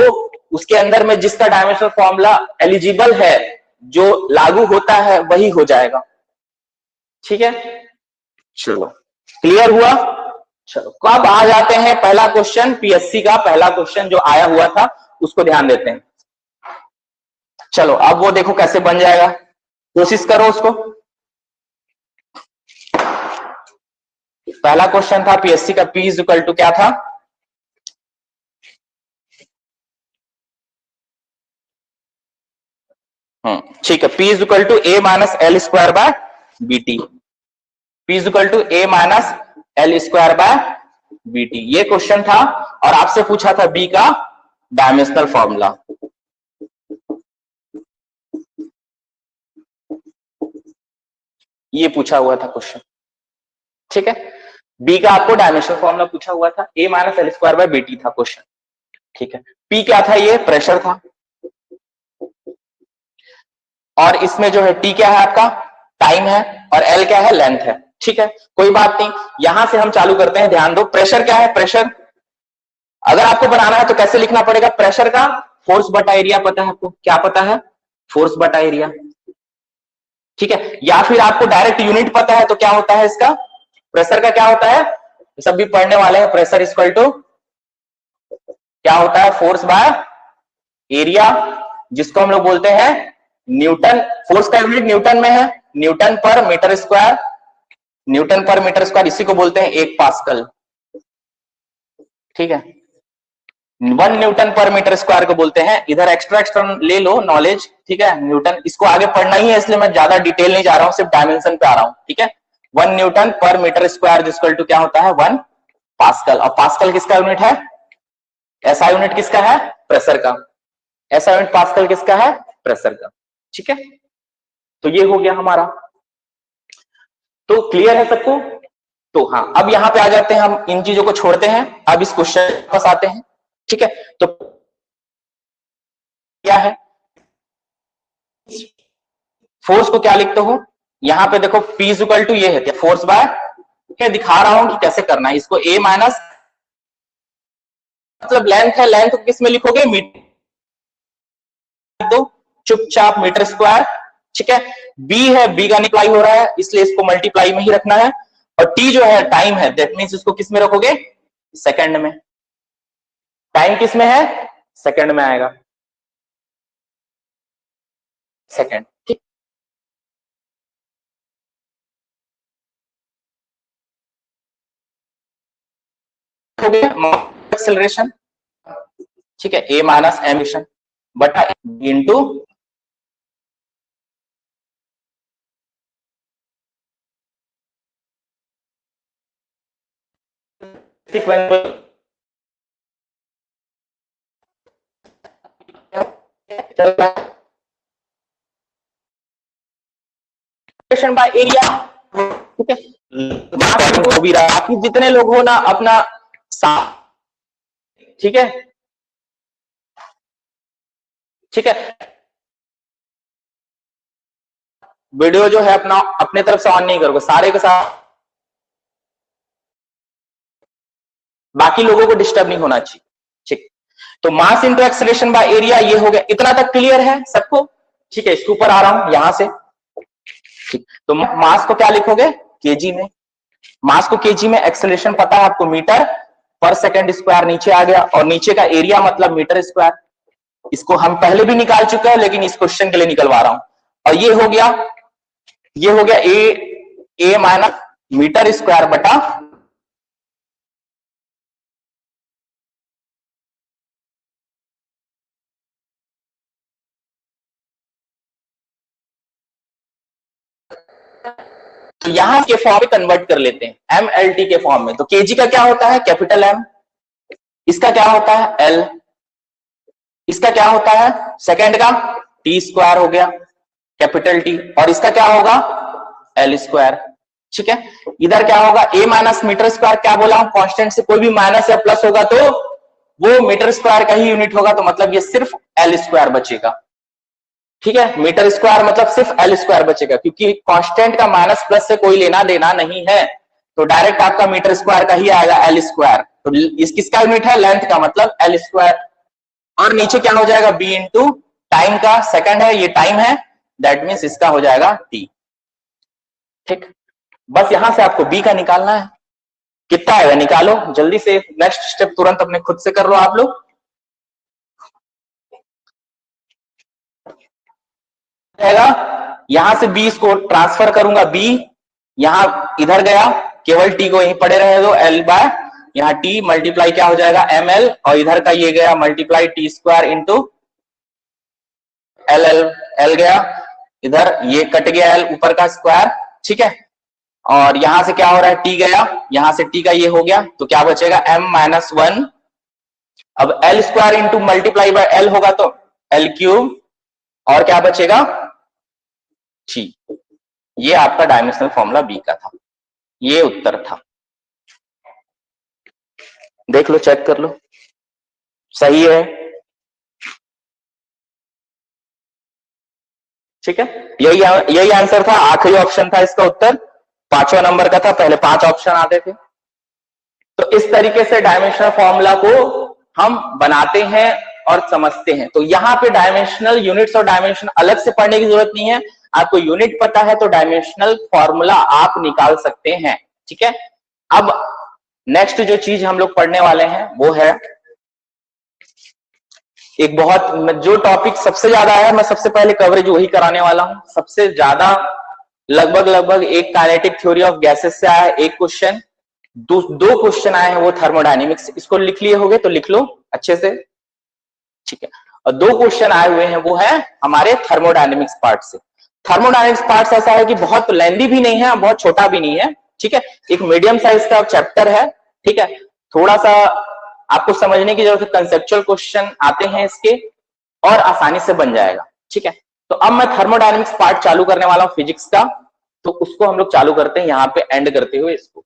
उसके अंदर में जिसका डायमेंशनल फॉर्मूला एलिजिबल है, जो लागू होता है वही हो जाएगा। ठीक है, चलो क्लियर हुआ। चलो कब आ जाते हैं पहला क्वेश्चन, पीएससी का पहला क्वेश्चन जो आया हुआ था उसको ध्यान देते हैं। चलो अब वो देखो कैसे बन जाएगा, कोशिश करो उसको। पहला क्वेश्चन था पीएससी का, P इज इक्वल टू क्या था, ठीक है, P is equal to A minus L square by B T, P is equal to A minus L square by B T, ये क्वेश्चन था। और आपसे पूछा था B का डायमेंशनल फॉर्मूला, ये पूछा हुआ था क्वेश्चन। ठीक है, B का आपको डायमेंशनल फॉर्मूला पूछा हुआ था, A minus L square by B T था क्वेश्चन। ठीक है, P क्या था, ये प्रेशर था, और इसमें जो है T क्या है आपका टाइम है, और L क्या है लेंथ है। ठीक है, कोई बात नहीं, यहां से हम चालू करते हैं, ध्यान दो। प्रेशर क्या है, प्रेशर अगर आपको बनाना है तो कैसे लिखना पड़ेगा, प्रेशर का फोर्स बटा एरिया पता है आपको, क्या पता है, फोर्स बटा एरिया। ठीक है, या फिर आपको डायरेक्ट यूनिट पता है तो क्या होता है इसका, प्रेशर का क्या होता है, सब भी पढ़ने वाले हैं, प्रेशर इक्वल टू क्या होता है, फोर्स बाय एरिया, जिसको हम लोग बोलते हैं न्यूटन। फोर्स का यूनिट न्यूटन में है, न्यूटन पर मीटर स्क्वायर, न्यूटन पर मीटर स्क्वायर, इसी को बोलते हैं 1 पास्कल। ठीक है, 1 न्यूटन पर मीटर स्क्वायर को बोलते हैं। इधर एक्स्ट्रा ले लो नॉलेज, ठीक है। न्यूटन इसको आगे पढ़ना ही है, इसलिए मैं ज्यादा डिटेल नहीं जा रहा हूं, सिर्फ डायमेंशन पे आ रहा हूं, ठीक है। 1 न्यूटन पर मीटर स्क्वायर इक्वल टू क्या होता है, 1 पास्कल। और पास्कल किसका यूनिट है, ऐसा यूनिट किसका है, प्रेशर का। ऐसा यूनिट पास्कल किसका है, प्रेशर का, ठीक है। तो ये हो गया हमारा, तो क्लियर है सबको। तो हाँ, अब यहां पे आ जाते हैं, हम इन चीजों को छोड़ते हैं, अब इस क्वेश्चन पास आते हैं, ठीक है। तो क्या है, फोर्स को क्या लिखते हो, यहां पे देखो P इक्वल टू ये है फोर्स बाय, क्या दिखा रहा हूं कि कैसे करना है इसको, A माइनस मतलब लेंथ है, लेंथ को किस में लिखोगे, मीटर, तो चुपचाप मीटर स्क्वायर, ठीक है। B है, B का मल्टीप्लाई हो रहा है, इसलिए इसको मल्टीप्लाई में ही रखना है। और T जो है टाइम है, दैट मींस इसको किस में रखोगे, सेकंड में। टाइम किस में है, सेकंड में आएगा, सेकंड, ठीक। हो गया एक्सेलरेशन, ठीक है, A माइनस एमिशन बटा इंटू बाय एरिया, ठीक है। बाकी जितने लोग हो ना अपना साथ, ठीक है, ठीक है। वीडियो जो है अपना अपने तरफ से ऑन नहीं करोगे, सारे के साथ, बाकी लोगों को डिस्टर्ब नहीं होना चाहिए, ठीक। तो mass into acceleration by area, ये हो गया, इतना तक क्लियर है सबको, ठीक है। इसके ऊपर आ रहा हूं यहां से, ठीक। तो मास को क्या लिखोगे, केजी में, मास को केजी में, एक्सेलरेशन पता है आपको मीटर पर सेकंड स्क्वायर नीचे आ गया, और नीचे का एरिया मतलब मीटर स्क्वायर, इसको हम पहले भी निकाल चुके हैं लेकिन इस क्वेश्चन के लिए निकलवा रहा हूं। और ये हो गया, ये हो गया ए माइनस मीटर स्क्वायर बटा तो यहां के फॉर्म में कन्वर्ट कर लेते हैं MLT के फॉर्म में। तो केजी का क्या होता है, कैपिटल M, इसका क्या होता है L, इसका क्या होता है सेकंड का T स्क्वायर हो गया कैपिटल T, और इसका क्या होगा L स्क्वायर, ठीक है। इधर क्या होगा, A माइनस मीटर स्क्वायर, क्या बोला हूं, कांस्टेंट से कोई भी माइनस या प्लस होगा तो वो मीटर स्क्वायर का ही यूनिट होगा, तो मतलब ये सिर्फ L स्क्वायर बचेगा, ठीक है। मीटर स्क्वायर मतलब सिर्फ L स्क्वायर बचेगा, क्योंकि कांस्टेंट का माइनस प्लस से कोई लेना देना नहीं है, तो डायरेक्ट आपका मीटर स्क्वायर का ही आएगा L स्क्वायर। तो इस किसका यूनिट है, लेंथ का, मतलब L स्क्वायर। और नीचे क्या हो जाएगा, B इंटू टाइम का, सेकंड है, ये टाइम है, दैट मीन्स इसका हो जाएगा T, ठीक। बस यहां से आपको B का निकालना है, कितना आएगा निकालो जल्दी से, नेक्स्ट स्टेप तुरंत अपने खुद से कर लो आप लोग। यहां से B इसको ट्रांसफर करूंगा, B यहां इधर गया, केवल T को यहीं पड़े रहे दो, L बाय यहाँ T मल्टीप्लाई क्या हो जाएगा ML, और इधर का ये गया multiply T square into L गया, इधर ये कट गया L ऊपर का स्क्वायर, ठीक है। और यहां से क्या हो रहा है, T गया, यहां से T का ये हो गया, तो क्या बचेगा M माइनस 1, अब L square into multiply by L होगा तो L क्यूब, और क्या बचेगा T। ये आपका डायमेंशनल फॉर्मूला B का था, ये उत्तर था, देख लो, चेक कर लो, सही है, ठीक है। यही आंसर था, आखिरी ऑप्शन था इसका उत्तर, 5वां नंबर का था, पहले 5 ऑप्शन आते थे। तो इस तरीके से डायमेंशनल फॉर्मूला को हम बनाते हैं और समझते हैं। तो यहाँ पे डायमेंशनल यूनिट्स और डायमेंशन अलग से पढ़ने की जरूरत नहीं है, आपको यूनिट पता है तो डायमेंशनल फॉर्मूला आप निकाल सकते हैं, ठीक है। अब नेक्स्ट जो चीज हम लोग पढ़ने वाले हैं वो है एक बहुत जो टॉपिक सबसे ज्यादा है, मैं सबसे पहले कवरेज वही कराने वाला हूं। सबसे ज्यादा लगभग एक काइनेटिक थ्योरी ऑफ गैसेस से आया है एक क्वेश्चन, दो क्वेश्चन आए हैं वो थर्मोडायनेमिक्स। इसको लिख लिए होगे तो लिख लो अच्छे से, ठीक है। और दो क्वेश्चन आए हुए हैं वो है हमारे थर्मोडायनेमिक्स पार्ट से। थर्मोडायनेमिक्स पार्ट ऐसा है कि बहुत लेंदी भी नहीं है, बहुत छोटा भी नहीं है, ठीक है। एक मीडियम साइज का चैप्टर है, ठीक है। थोड़ा सा आपको समझने की जरूरत है, कंसेप्चुअल क्वेश्चन आते हैं इसके और आसानी से बन जाएगा, ठीक है। तो अब मैं थर्मोडायनेमिक्स पार्ट चालू करने वाला हूं फिजिक्स का, तो उसको हम लोग चालू करते हैं यहां पे एंड करते हुए इसको,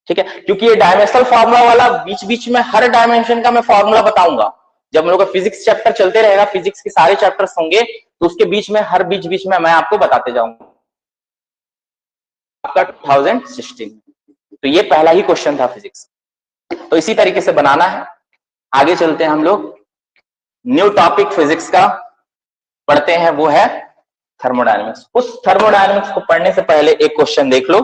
ठीक है। क्योंकि ये डायमेंशनल फार्मूला वाला बीच बीच में हर डायमेंशन का मैं फार्मूला बताऊंगा। जब हम लोग का फिजिक्स चैप्टर चलते रहेगा, फिजिक्स के सारे चैप्टर्स होंगे, तो उसके बीच में हर बीच बीच में मैं आपको बताते जाऊंगा। आपका 2016, तो ये पहला ही क्वेश्चन था फिजिक्स। तो इसी तरीके से बनाना है। आगे चलते हैं हम लोग, न्यू टॉपिक फिजिक्स का पढ़ते हैं, वो है थर्मोडायनेमिक्स। उस थर्मोडायनेमिक्स को पढ़ने से पहले एक क्वेश्चन देख लो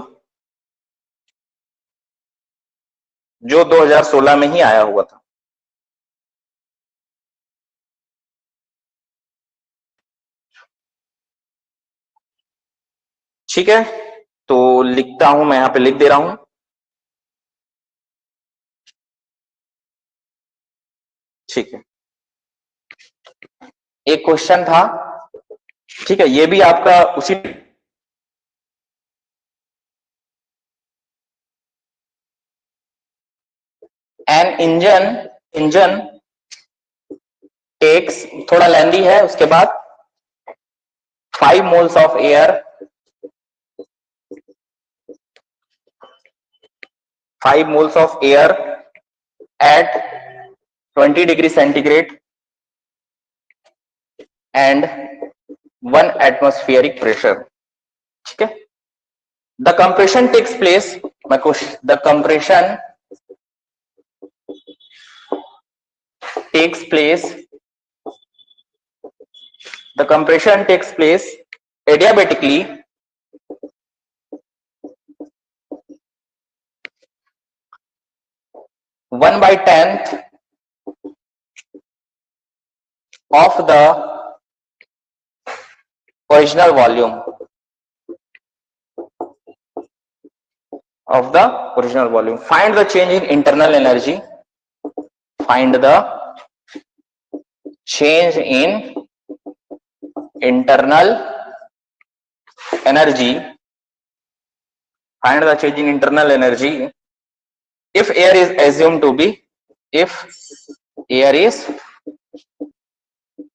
जो 2016 में ही आया हुआ था। ठीक है, तो लिखता हूं मैं, यहां पे लिख दे रहा हूं। ठीक है, एक क्वेश्चन था, ठीक है, ये भी आपका उसी एन इंजन टेक्स, थोड़ा लेंदी है, उसके बाद 5 moles of air, 5 moles of air at 20 degree centigrade and 1 atmospheric pressure, ठीक है। The compression takes place, the compression takes place, the compression takes place adiabatically one by 10th of the original volume of the original volume. Find the change in internal energy. Find the change in internal energy. Find the change in internal energy if air is assumed to be, if air is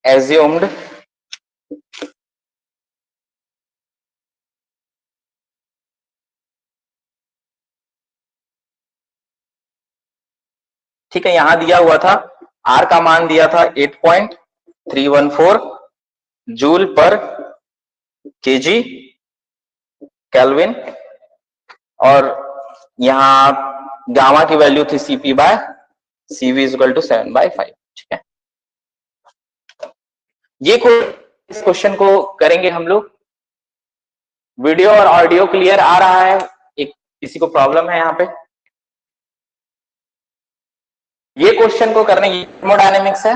assumed ठीक है। यहां दिया हुआ था are का मान दिया था 8.314 जूल पर केजी केल्विन, और यहां गामा की वैल्यू थी CP by CV equal to 7/5, ठीक है। ये इस क्वेश्चन को करेंगे हम लोग। वीडियो और ऑडियो क्लियर आ रहा है? एक किसी को प्रॉब्लम है यहाँ पे? ये क्वेश्चन को करने की थर्मोडायनेमिक्स है,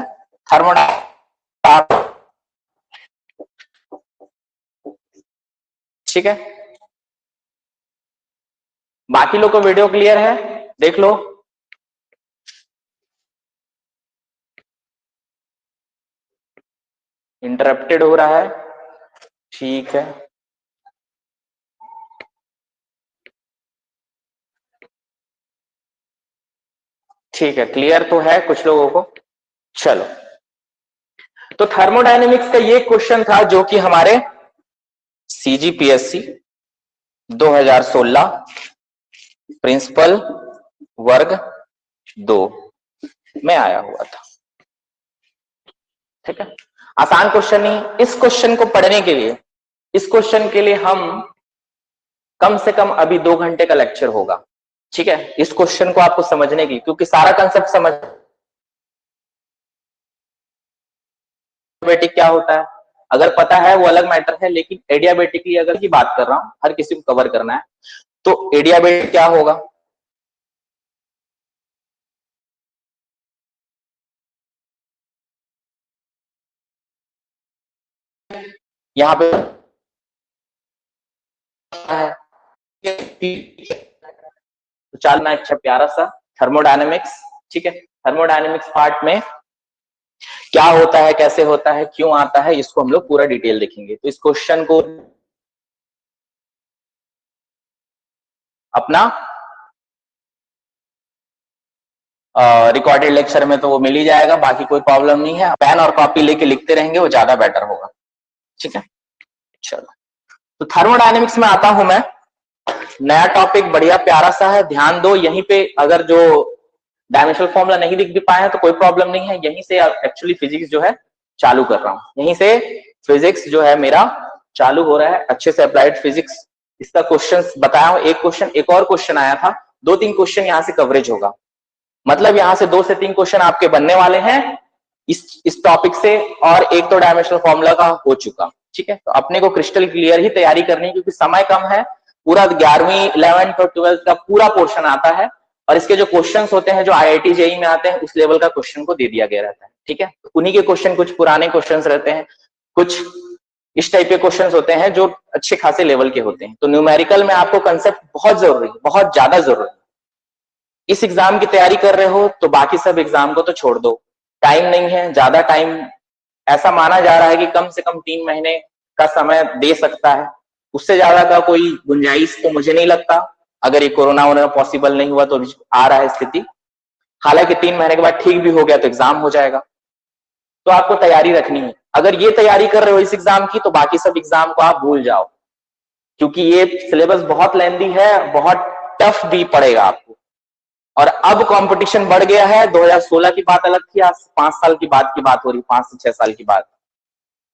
ठीक है। बाकी लोग को वीडियो क्लियर है? देख लो। इंटरप्टेड हो रहा है, ठीक है। ठीक है, क्लियर तो है कुछ लोगों को। चलो, तो थर्मोडायनेमिक्स का ये क्वेश्चन था जो कि हमारे सीजीपीएससी 2016 प्रिंसिपल वर्ग 2 में आया हुआ था, ठीक है। आसान क्वेश्चन नहीं। इस क्वेश्चन को पढ़ने के लिए, इस क्वेश्चन के लिए हम कम से कम अभी 2 घंटे का लेक्चर होगा, ठीक है, इस क्वेश्चन को आपको समझने की, क्योंकि सारा कंसेप्ट समझ एडियाबेटिक क्या होता है अगर पता है वो अलग मैटर है, लेकिन एडियाबेटिकली अगर की बात कर रहा हूं, हर किसी को कवर करना है, तो एडियाबेटिक क्या होगा। यहाँ पे तो चलना अच्छा प्यारा सा थर्मोडायनेमिक्स, ठीक है। थर्मोडायनेमिक्स पार्ट में क्या होता है, कैसे होता है, क्यों आता है, इसको हम लोग पूरा डिटेल देखेंगे। तो इस क्वेश्चन को अपना रिकॉर्डेड लेक्चर में तो वो मिल ही जाएगा, बाकी कोई प्रॉब्लम नहीं है। पेन और कॉपी लेके लिखते रहेंगे वो ज्यादा बेटर होगा, ठीक है। चलो, तो थर्मोडायनेमिक्स में आता हूं मैं। नया टॉपिक बढ़िया प्यारा सा है, ध्यान दो। यहीं पे अगर जो डायमेंशनल फॉर्मूला नहीं दिख भी पाए हैं तो कोई प्रॉब्लम नहीं है, यहीं से एक्चुअली फिजिक्स जो है चालू कर रहा हूं। यहीं से फिजिक्स जो है मेरा चालू हो रहा है, अच्छे से अप्लाइड फिजिक्स। इसका क्वेश्चन बताया हूं, एक क्वेश्चन, एक और क्वेश्चन आया था, 2-3 क्वेश्चन यहां से कवरेज होगा। मतलब यहां से 2 से 3 क्वेश्चन आपके बनने वाले हैं इस टॉपिक से, और एक तो डायमेंशनल फॉर्मूला का हो चुका, ठीक है। तो अपने को क्रिस्टल क्लियर ही तैयारी करनी है, क्योंकि समय कम है। पूरा 11वीं 11th और 12th का पूरा पोर्शन आता है, और इसके जो क्वेश्चंस होते हैं जो IIT जेईई में आते हैं उस लेवल का क्वेश्चन को दे दिया गया रहता है, ठीक है। तो उन्हीं के क्वेश्चन कुछ पुराने क्वेश्चंस रहते हैं, कुछ इस टाइप के क्वेश्चंस होते हैं जो अच्छे खासे लेवल के होते हैं। तो न्यूमेरिकल में आपको कंसेप्ट बहुत जरूरी है, बहुत ज्यादा जरूरी है। इस एग्जाम की तैयारी कर रहे हो तो बाकी सब एग्जाम को तो छोड़ दो, टाइम नहीं है ज्यादा। टाइम ऐसा माना जा रहा है कि कम से कम 3 महीने का समय दे सकता है, उससे ज्यादा का कोई गुंजाइश तो मुझे नहीं लगता। अगर ये कोरोना वोरोना पॉसिबल नहीं हुआ तो आ रहा है स्थिति, हालांकि 3 महीने के बाद ठीक भी हो गया तो एग्जाम हो जाएगा। तो आपको तैयारी रखनी है। अगर ये तैयारी कर रहे हो इस एग्जाम की तो बाकी सब एग्जाम को आप भूल जाओ, क्योंकि ये सिलेबस बहुत लेंथी है, बहुत टफ भी पड़ेगा आपको। और अब कंपटीशन बढ़ गया है। 2016 की बात अलग थी, आज 5 साल की बात हो रही, 5 से 6 साल की बात।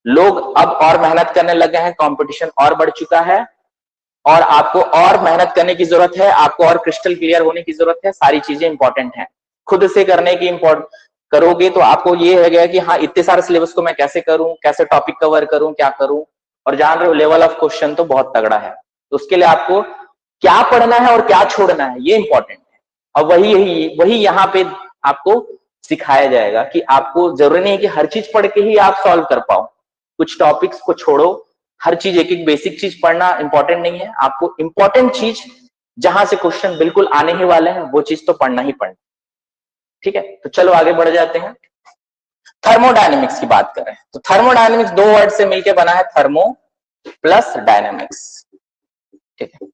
लोग अब और मेहनत करने लगे हैं, कंपटीशन और बढ़ चुका है, और आपको और मेहनत करने की जरूरत है, आपको और क्रिस्टल क्लियर होने की जरूरत है। सारी चीजें इंपॉर्टेंट हैं, खुद से करने की इम्पोर्टेंट करोगे तो आपको ये है गया कि हाँ इतने सारे सिलेबस को मैं कैसे करूं, कैसे टॉपिक कवर करूं, क्या करूं। और जान रहे हो लेवल ऑफ क्वेश्चन तो बहुत तगड़ा है, तो उसके लिए आपको क्या पढ़ना है और क्या छोड़ना है ये इंपॉर्टेंट है। और वही यहाँ पे आपको सिखाया जाएगा कि आपको जरूरी नहीं है कि हर चीज पढ़ के ही आप सॉल्व कर पाओ। कुछ टॉपिक्स को छोड़ो, हर चीज एक एक बेसिक चीज पढ़ना इंपॉर्टेंट नहीं है। आपको इंपॉर्टेंट चीज जहां से क्वेश्चन बिल्कुल आने ही वाले हैं वो चीज तो पढ़ना ही पढ़ना, ठीक है। तो चलो आगे बढ़ जाते हैं। थर्मोडायनेमिक्स की बात करें तो थर्मोडायनेमिक्स 2 वर्ड से मिलकर बना है, थर्मो प्लस डायनेमिक्स, ठीक है।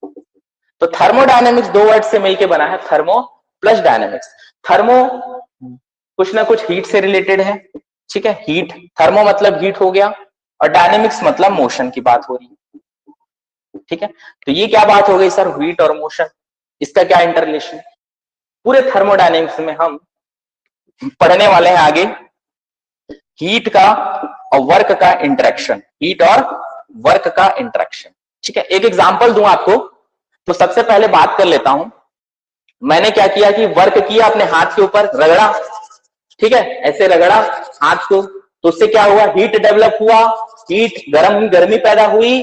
तो थर्मोडायनेमिक्स 2 वर्ड से मिलकर बना है, थर्मो प्लस डायनेमिक्स। थर्मो कुछ ना कुछ हीट से रिलेटेड है, ठीक है। हीट, थर्मो मतलब हीट हो गया, और डायनेमिक्स मतलब मोशन की बात हो रही है, ठीक है। तो ये क्या बात हो गई सर, हीट और मोशन, इसका क्या इंटर रिलेशन। पूरे थर्मोडायनेमिक्स में हम पढ़ने वाले हैं आगे हीट का और वर्क का इंटरेक्शन, हीट और वर्क का इंटरेक्शन, ठीक है। एक एग्जांपल दूं आपको, तो सबसे पहले बात कर लेता हूं। मैंने क्या किया कि वर्क किया, अपने हाथ के ऊपर रगड़ा, ठीक है, ऐसे रगड़ा हाथ को, तो उससे क्या हुआ, हीट डेवलप हुआ, हीट गर्मी पैदा हुई,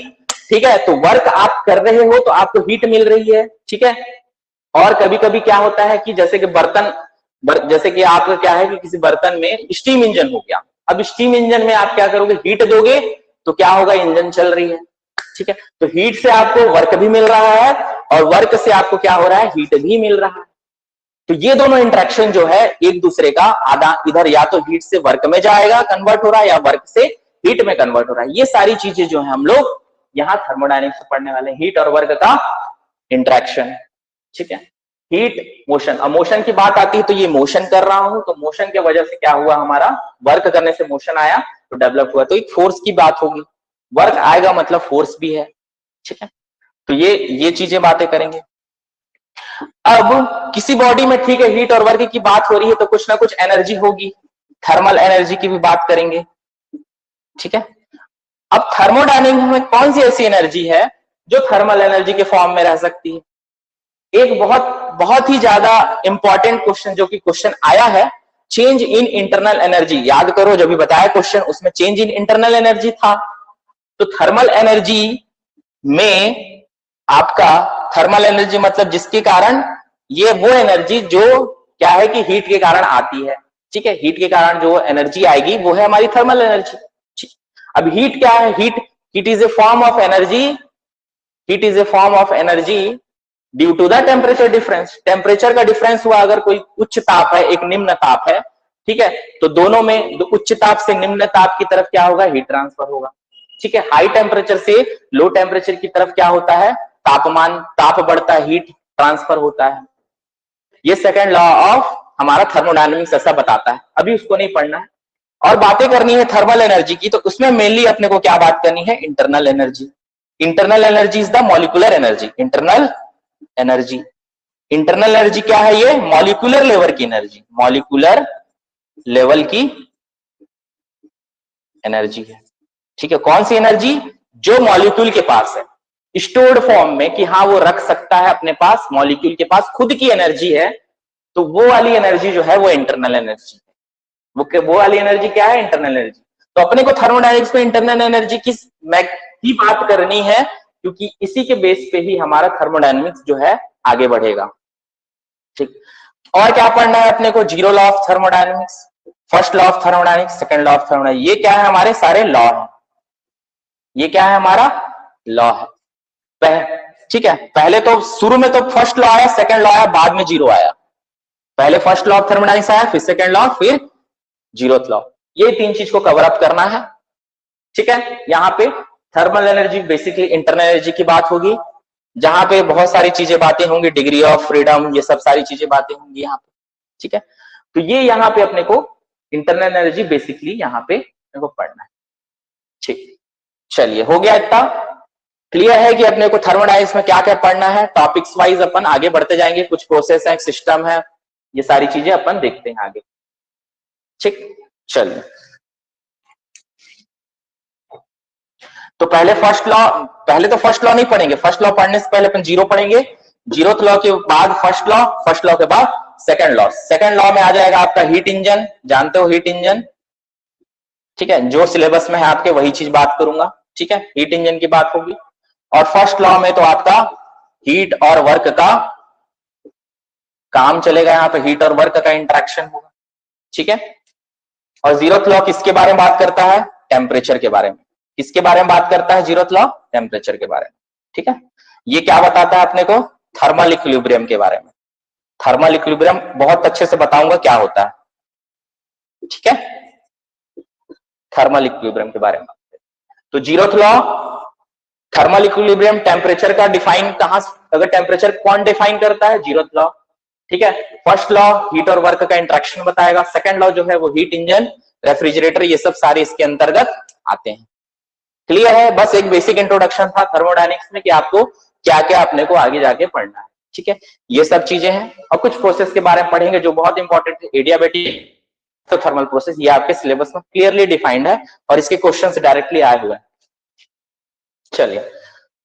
ठीक है। तो वर्क आप कर रहे हो तो आपको हीट मिल रही है, ठीक है। और कभी कभी क्या होता है कि जैसे कि आपका क्या है कि किसी बर्तन में स्टीम इंजन हो गया, अब स्टीम इंजन में आप क्या करोगे, हीट दोगे तो क्या होगा, इंजन चल रही है, ठीक है। तो हीट से आपको वर्क भी मिल रहा है और वर्क से आपको क्या हो रहा है, हीट भी मिल रहा है। तो ये दोनों इंटरेक्शन जो है एक दूसरे का आधा, इधर या तो हीट से वर्क में जाएगा कन्वर्ट हो रहा है, या वर्क से हीट में कन्वर्ट हो रहा है। ये सारी चीजें जो है हम लोग यहाँ थर्मोडायनेमिक्स में पढ़ने वाले, हीट और वर्क का इंटरेक्शन, ठीक है। हीट मोशन, अब मोशन की बात आती है तो ये मोशन कर रहा हूं, तो मोशन की वजह से क्या हुआ, हमारा वर्क करने से मोशन आया तो डेवलप हुआ, तो एक फोर्स की बात होगी, वर्क आएगा मतलब फोर्स भी है, ठीक है। तो ये चीजें बातें करेंगे। अब किसी बॉडी में, ठीक है, हीट और वर्क की बात हो रही है तो कुछ ना कुछ एनर्जी होगी, थर्मल एनर्जी की भी बात करेंगे, ठीक है। अब थर्मोडायनेमिक्स में कौन सी ऐसी एनर्जी है जो थर्मल एनर्जी के फॉर्म में रह सकती है। एक बहुत ही ज्यादा इंपॉर्टेंट क्वेश्चन जो कि क्वेश्चन आया है, चेंज इन इंटरनल एनर्जी, याद करो जब भी बताया क्वेश्चन उसमें चेंज इन इंटरनल एनर्जी था। तो थर्मल एनर्जी में आपका, थर्मल एनर्जी मतलब जिसके कारण, ये वो एनर्जी जो क्या है कि हीट के कारण आती है, ठीक है। हीट के कारण जो एनर्जी आएगी वो है हमारी थर्मल एनर्जी। अब हीट क्या है, heat heat is a form of energy, heat is a form of energy due to the temperature difference. Temperature का डिफरेंस हुआ, अगर कोई उच्च ताप है एक निम्न ताप है, ठीक है, तो दोनों में उच्च ताप से निम्न ताप की तरफ क्या होगा, हीट ट्रांसफर होगा। ठीक है, हाई टेम्परेचर से लो टेम्परेचर की तरफ क्या होता है, ताप बढ़ता है, हीट ट्रांसफर होता है। ये सेकंड लॉ ऑफ हमारा थर्मोडायनेमिक्स ऐसा बताता है। अभी उसको नहीं पढ़ना है और बातें करनी है थर्मल एनर्जी की, तो उसमें मेनली अपने को क्या बात करनी है, internal energy. Internal energy is the molecular energy. Internal energy, internal energy क्या है, ये मॉलिक्यूलर लेवल की एनर्जी, मॉलिक्यूलर लेवल की एनर्जी है। ठीक है, कौन सी एनर्जी, जो मॉलिक्यूल के पास है स्टोर्ड फॉर्म में, कि हाँ वो रख सकता है अपने पास, मॉलिक्यूल के पास खुद की एनर्जी है, तो वो वाली एनर्जी जो है वो इंटरनल एनर्जी है। वो वाली एनर्जी क्या है, इंटरनल एनर्जी। तो अपने को थर्मोडायनेमिक्स में इंटरनल एनर्जी की बात करनी है, क्योंकि इसी के बेस पे ही हमारा थर्मोडायनेमिक्स जो है आगे बढ़ेगा। ठीक, और क्या पढ़ना है अपने को, zero law of thermodynamics, first law of thermodynamics, second law of thermodynamics. ये क्या है, हमारे सारे लॉ है। ये क्या है, हमारा लॉ है। ठीक है, पहले तो शुरू में तो फर्स्ट लॉ आया, सेकंड लॉ आया, बाद में जीरो आया। पहले फर्स्ट लॉ ऑफ थर्मोडायनेमिक्स आया, फिर सेकंड लॉ, फिर जीरोथ लॉ। ये तीन चीज को कवर अप करना है। ठीक है, यहाँ पे thermal energy basically internal energy की बात होगी, जहां पे बहुत सारी चीजें बातें होंगी, डिग्री ऑफ फ्रीडम, ये सब सारी चीजें बातें होंगी यहाँ पे। ठीक है, तो ये यहाँ पे अपने को इंटरनल एनर्जी बेसिकली यहाँ पे अपने को पढ़ना है। ठीक, चलिए हो गया, इतना क्लियर है कि अपने को थर्मोडायनेमिक्स में क्या क्या पढ़ना है। टॉपिक्स वाइज अपन आगे बढ़ते जाएंगे, कुछ प्रोसेस है, सिस्टम है, ये सारी चीजें अपन देखते हैं आगे। ठीक, चलिए तो पहले तो फर्स्ट लॉ नहीं पढ़ेंगे, फर्स्ट लॉ पढ़ने से पहले अपन जीरो पढ़ेंगे, जीरोथ लॉ के बाद फर्स्ट लॉ के बाद सेकंड लॉ। सेकंड लॉ में आ जाएगा आपका हीट इंजन, जानते हो हीट इंजन। ठीक है, जो सिलेबस में है आपके वही चीज बात करूंगा। ठीक है, हीट इंजन की बात होगी। और फर्स्ट लॉ में तो आपका हीट और वर्क का काम चलेगा, यहाँ पे हीट और वर्क का इंटरेक्शन होगा। ठीक है, और जीरोथ लॉ किसके बारे में बात करता है, टेम्परेचर के बारे में। किसके बारे में बात करता है जीरोथ लॉ, टेम्परेचर के बारे में। ठीक है, ये क्या बताता है अपने को, थर्मल इक्विलिब्रियम के बारे में। थर्मल इक्विलिब्रियम बहुत अच्छे से बताऊंगा क्या होता है। ठीक है, थर्मल इक्विलिब्रियम के बारे में। तो zeroth law, thermal equilibrium, temperature का डिफाइन कहां, अगर टेम्परेचर कौन डिफाइन करता है, जीरोथ लॉ। ठीक है, फर्स्ट लॉ हीट और वर्क का इंटरेक्शन बताएगा, सेकंड लॉ जो है वो हीट इंजन, रेफ्रिजरेटर, ये सब सारे इसके अंतर्गत आते हैं। क्लियर है, बस एक बेसिक इंट्रोडक्शन था थर्मोडायनेमिक्स में कि आपको क्या क्या अपने को आगे जाके पढ़ना है। ठीक है, ये सब चीजें हैं, और कुछ प्रोसेस के बारे में पढ़ेंगे जो बहुत इंपॉर्टेंट है। एडियाबेटिक तो थर्मल प्रोसेस, ये आपके सिलेबस में क्लियरली डिफाइंड है और इसके क्वेश्चंस डायरेक्टली आए हुए हैं। चलिए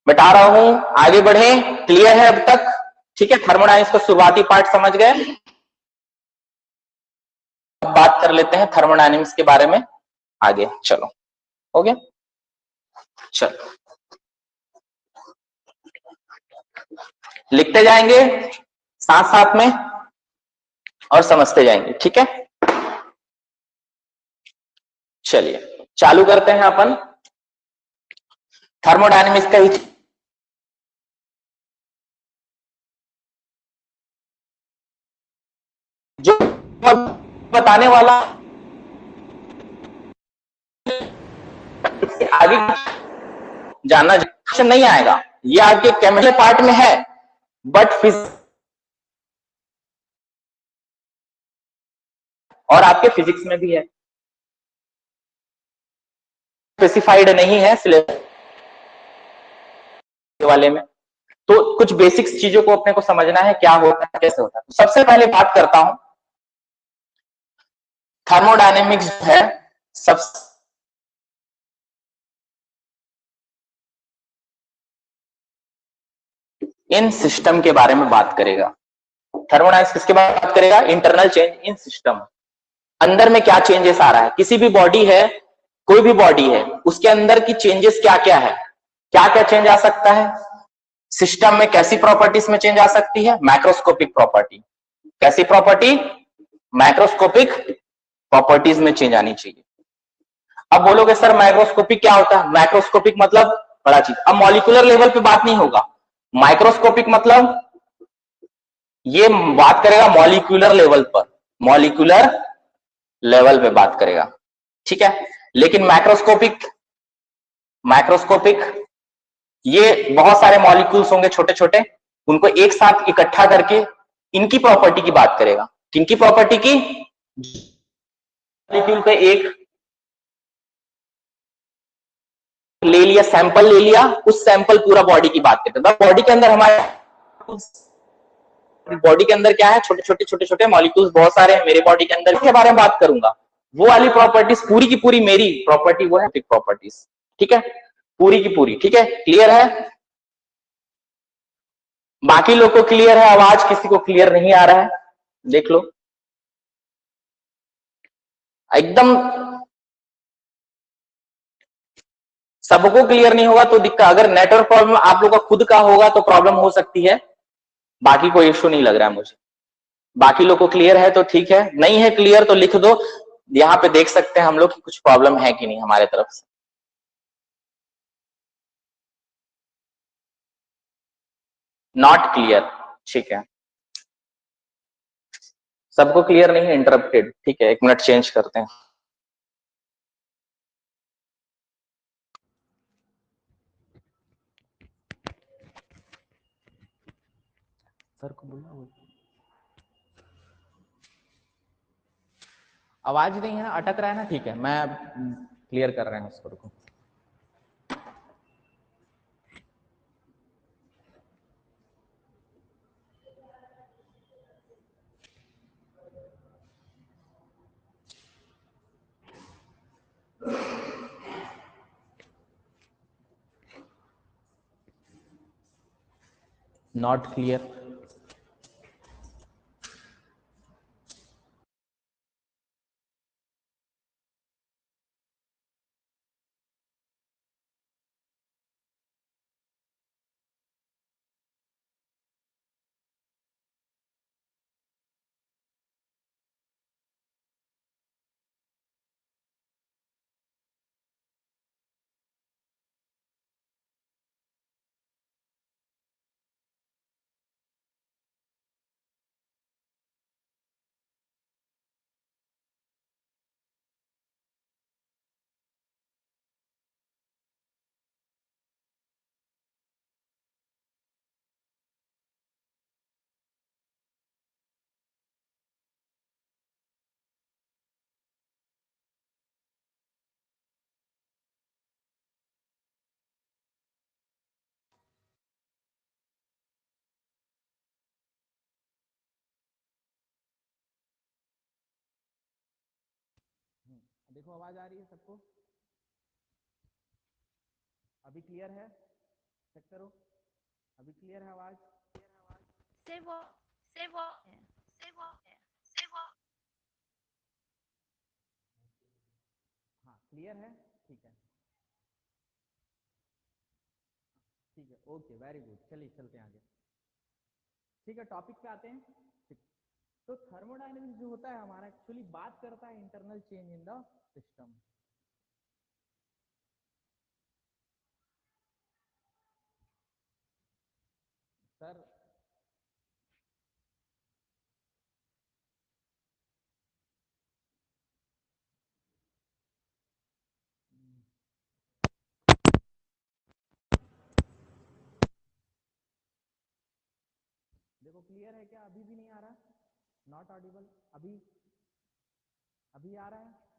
बता रहा हूं, आगे बढ़े, क्लियर है अब तक। ठीक है, थर्मोडायनेमिक्स का शुरुआती पार्ट समझ गए, बात कर लेते हैं थर्मोडायनेमिक्स के बारे में आगे। चलो हो गया, चलो लिखते जाएंगे साथ साथ में और समझते जाएंगे। ठीक है, चलिए चालू करते हैं अपन थर्मोडायनेमिक्स का ही। जो बताने वाला आगे जानना नहीं आएगा, ये आपके केमिस्ट्री पार्ट में है, बट फिजिक्स और आपके फिजिक्स में भी है, स्पेसिफाइड नहीं है सिलेबस वाले में। तो कुछ बेसिक्स चीजों को अपने को समझना है, क्या होता है, कैसे होता है। तो सबसे पहले बात करता हूं, थर्मोडायनेमिक्स है सब इन सिस्टम के बारे में बात करेगा। थर्मोडायनेमिक्स किसके बारे में बात करेगा, इंटरनल चेंज इन सिस्टम। अंदर में क्या चेंजेस आ रहा है, किसी भी बॉडी है, कोई भी बॉडी है, उसके अंदर की चेंजेस क्या क्या है, क्या क्या चेंज आ सकता है सिस्टम में, कैसी प्रॉपर्टीज में चेंज आ सकती है, मैक्रोस्कोपिक प्रॉपर्टी। कैसी प्रॉपर्टी, मैक्रोस्कोपिक प्रॉपर्टीज में चेंज आनी चाहिए। अब बोलोगे सर माइक्रोस्कोपिक क्या होता है? माइक्रोस्कोपिक मतलब बड़ा चीज। अब मॉलिक्यूलर लेवल पे बात नहीं होगा, माइक्रोस्कोपिक मतलब ये बात करेगा मॉलिक्यूलर लेवल पर, मॉलिक्यूलर लेवल पे बात करेगा, ठीक है। लेकिन मैक्रोस्कोपिक, माइक्रोस्कोपिक ये बहुत सारे मॉलिक्यूल्स होंगे छोटे छोटे, उनको एक साथ इकट्ठा करके इनकी प्रॉपर्टी की बात करेगा। किनकी प्रॉपर्टी की? मॉलिक्यूल पे एक ले लिया, सैंपल ले लिया, उस सैंपल पूरा बॉडी की बात करते हैं। बॉडी के अंदर हमारे, बॉडी के अंदर क्या है? छोटे छोटे मॉलिक्यूल्स बहुत सारे हैं। मेरे बॉडी के अंदर के बारे में बात करूंगा, वो वाली प्रॉपर्टीज पूरी की पूरी मेरी प्रॉपर्टी वो है प्रॉपर्टीज, ठीक है, पूरी की पूरी, ठीक है। क्लियर है? बाकी लोग को क्लियर है? आवाज किसी को क्लियर नहीं आ रहा है? देख लो एकदम सबको क्लियर नहीं होगा तो दिक्कत। अगर नेटवर्क प्रॉब्लम आप लोग का खुद का होगा तो प्रॉब्लम हो सकती है, बाकी कोई इश्यू नहीं लग रहा है मुझे। बाकी लोग को क्लियर है तो ठीक है, नहीं है क्लियर तो लिख दो, यहां पे देख सकते हैं हम लोग कि कुछ प्रॉब्लम है कि नहीं हमारे तरफ से। नॉट क्लियर, ठीक है, सबको क्लियर नहीं है, इंटरप्टेड, ठीक है, एक मिनट चेंज करते हैं। सर को बोला आवाज नहीं है ना, अटक रहा है ना, ठीक है, मैं क्लियर कर रहे हैं उसको, रुको। नॉट क्लियर, देखो आवाज आ रही है सबको? अभी क्लियर है? चेक करो, अभी क्लियर है आवाज? सेवा सेवा सेवा सेवा। हाँ क्लियर है, ठीक है, ठीक है, ओके, वेरी गुड, चलिए चलते हैं आगे, ठीक है, टॉपिक पे आते हैं। ठीक, तो थर्मोडायनेमिक्स जो होता है हमारा एक्चुअली बात करता है internal change in the system. Sir देखो क्लियर है क्या? अभी भी नहीं आ रहा? Not Audible? अभी अभी आ रहा है?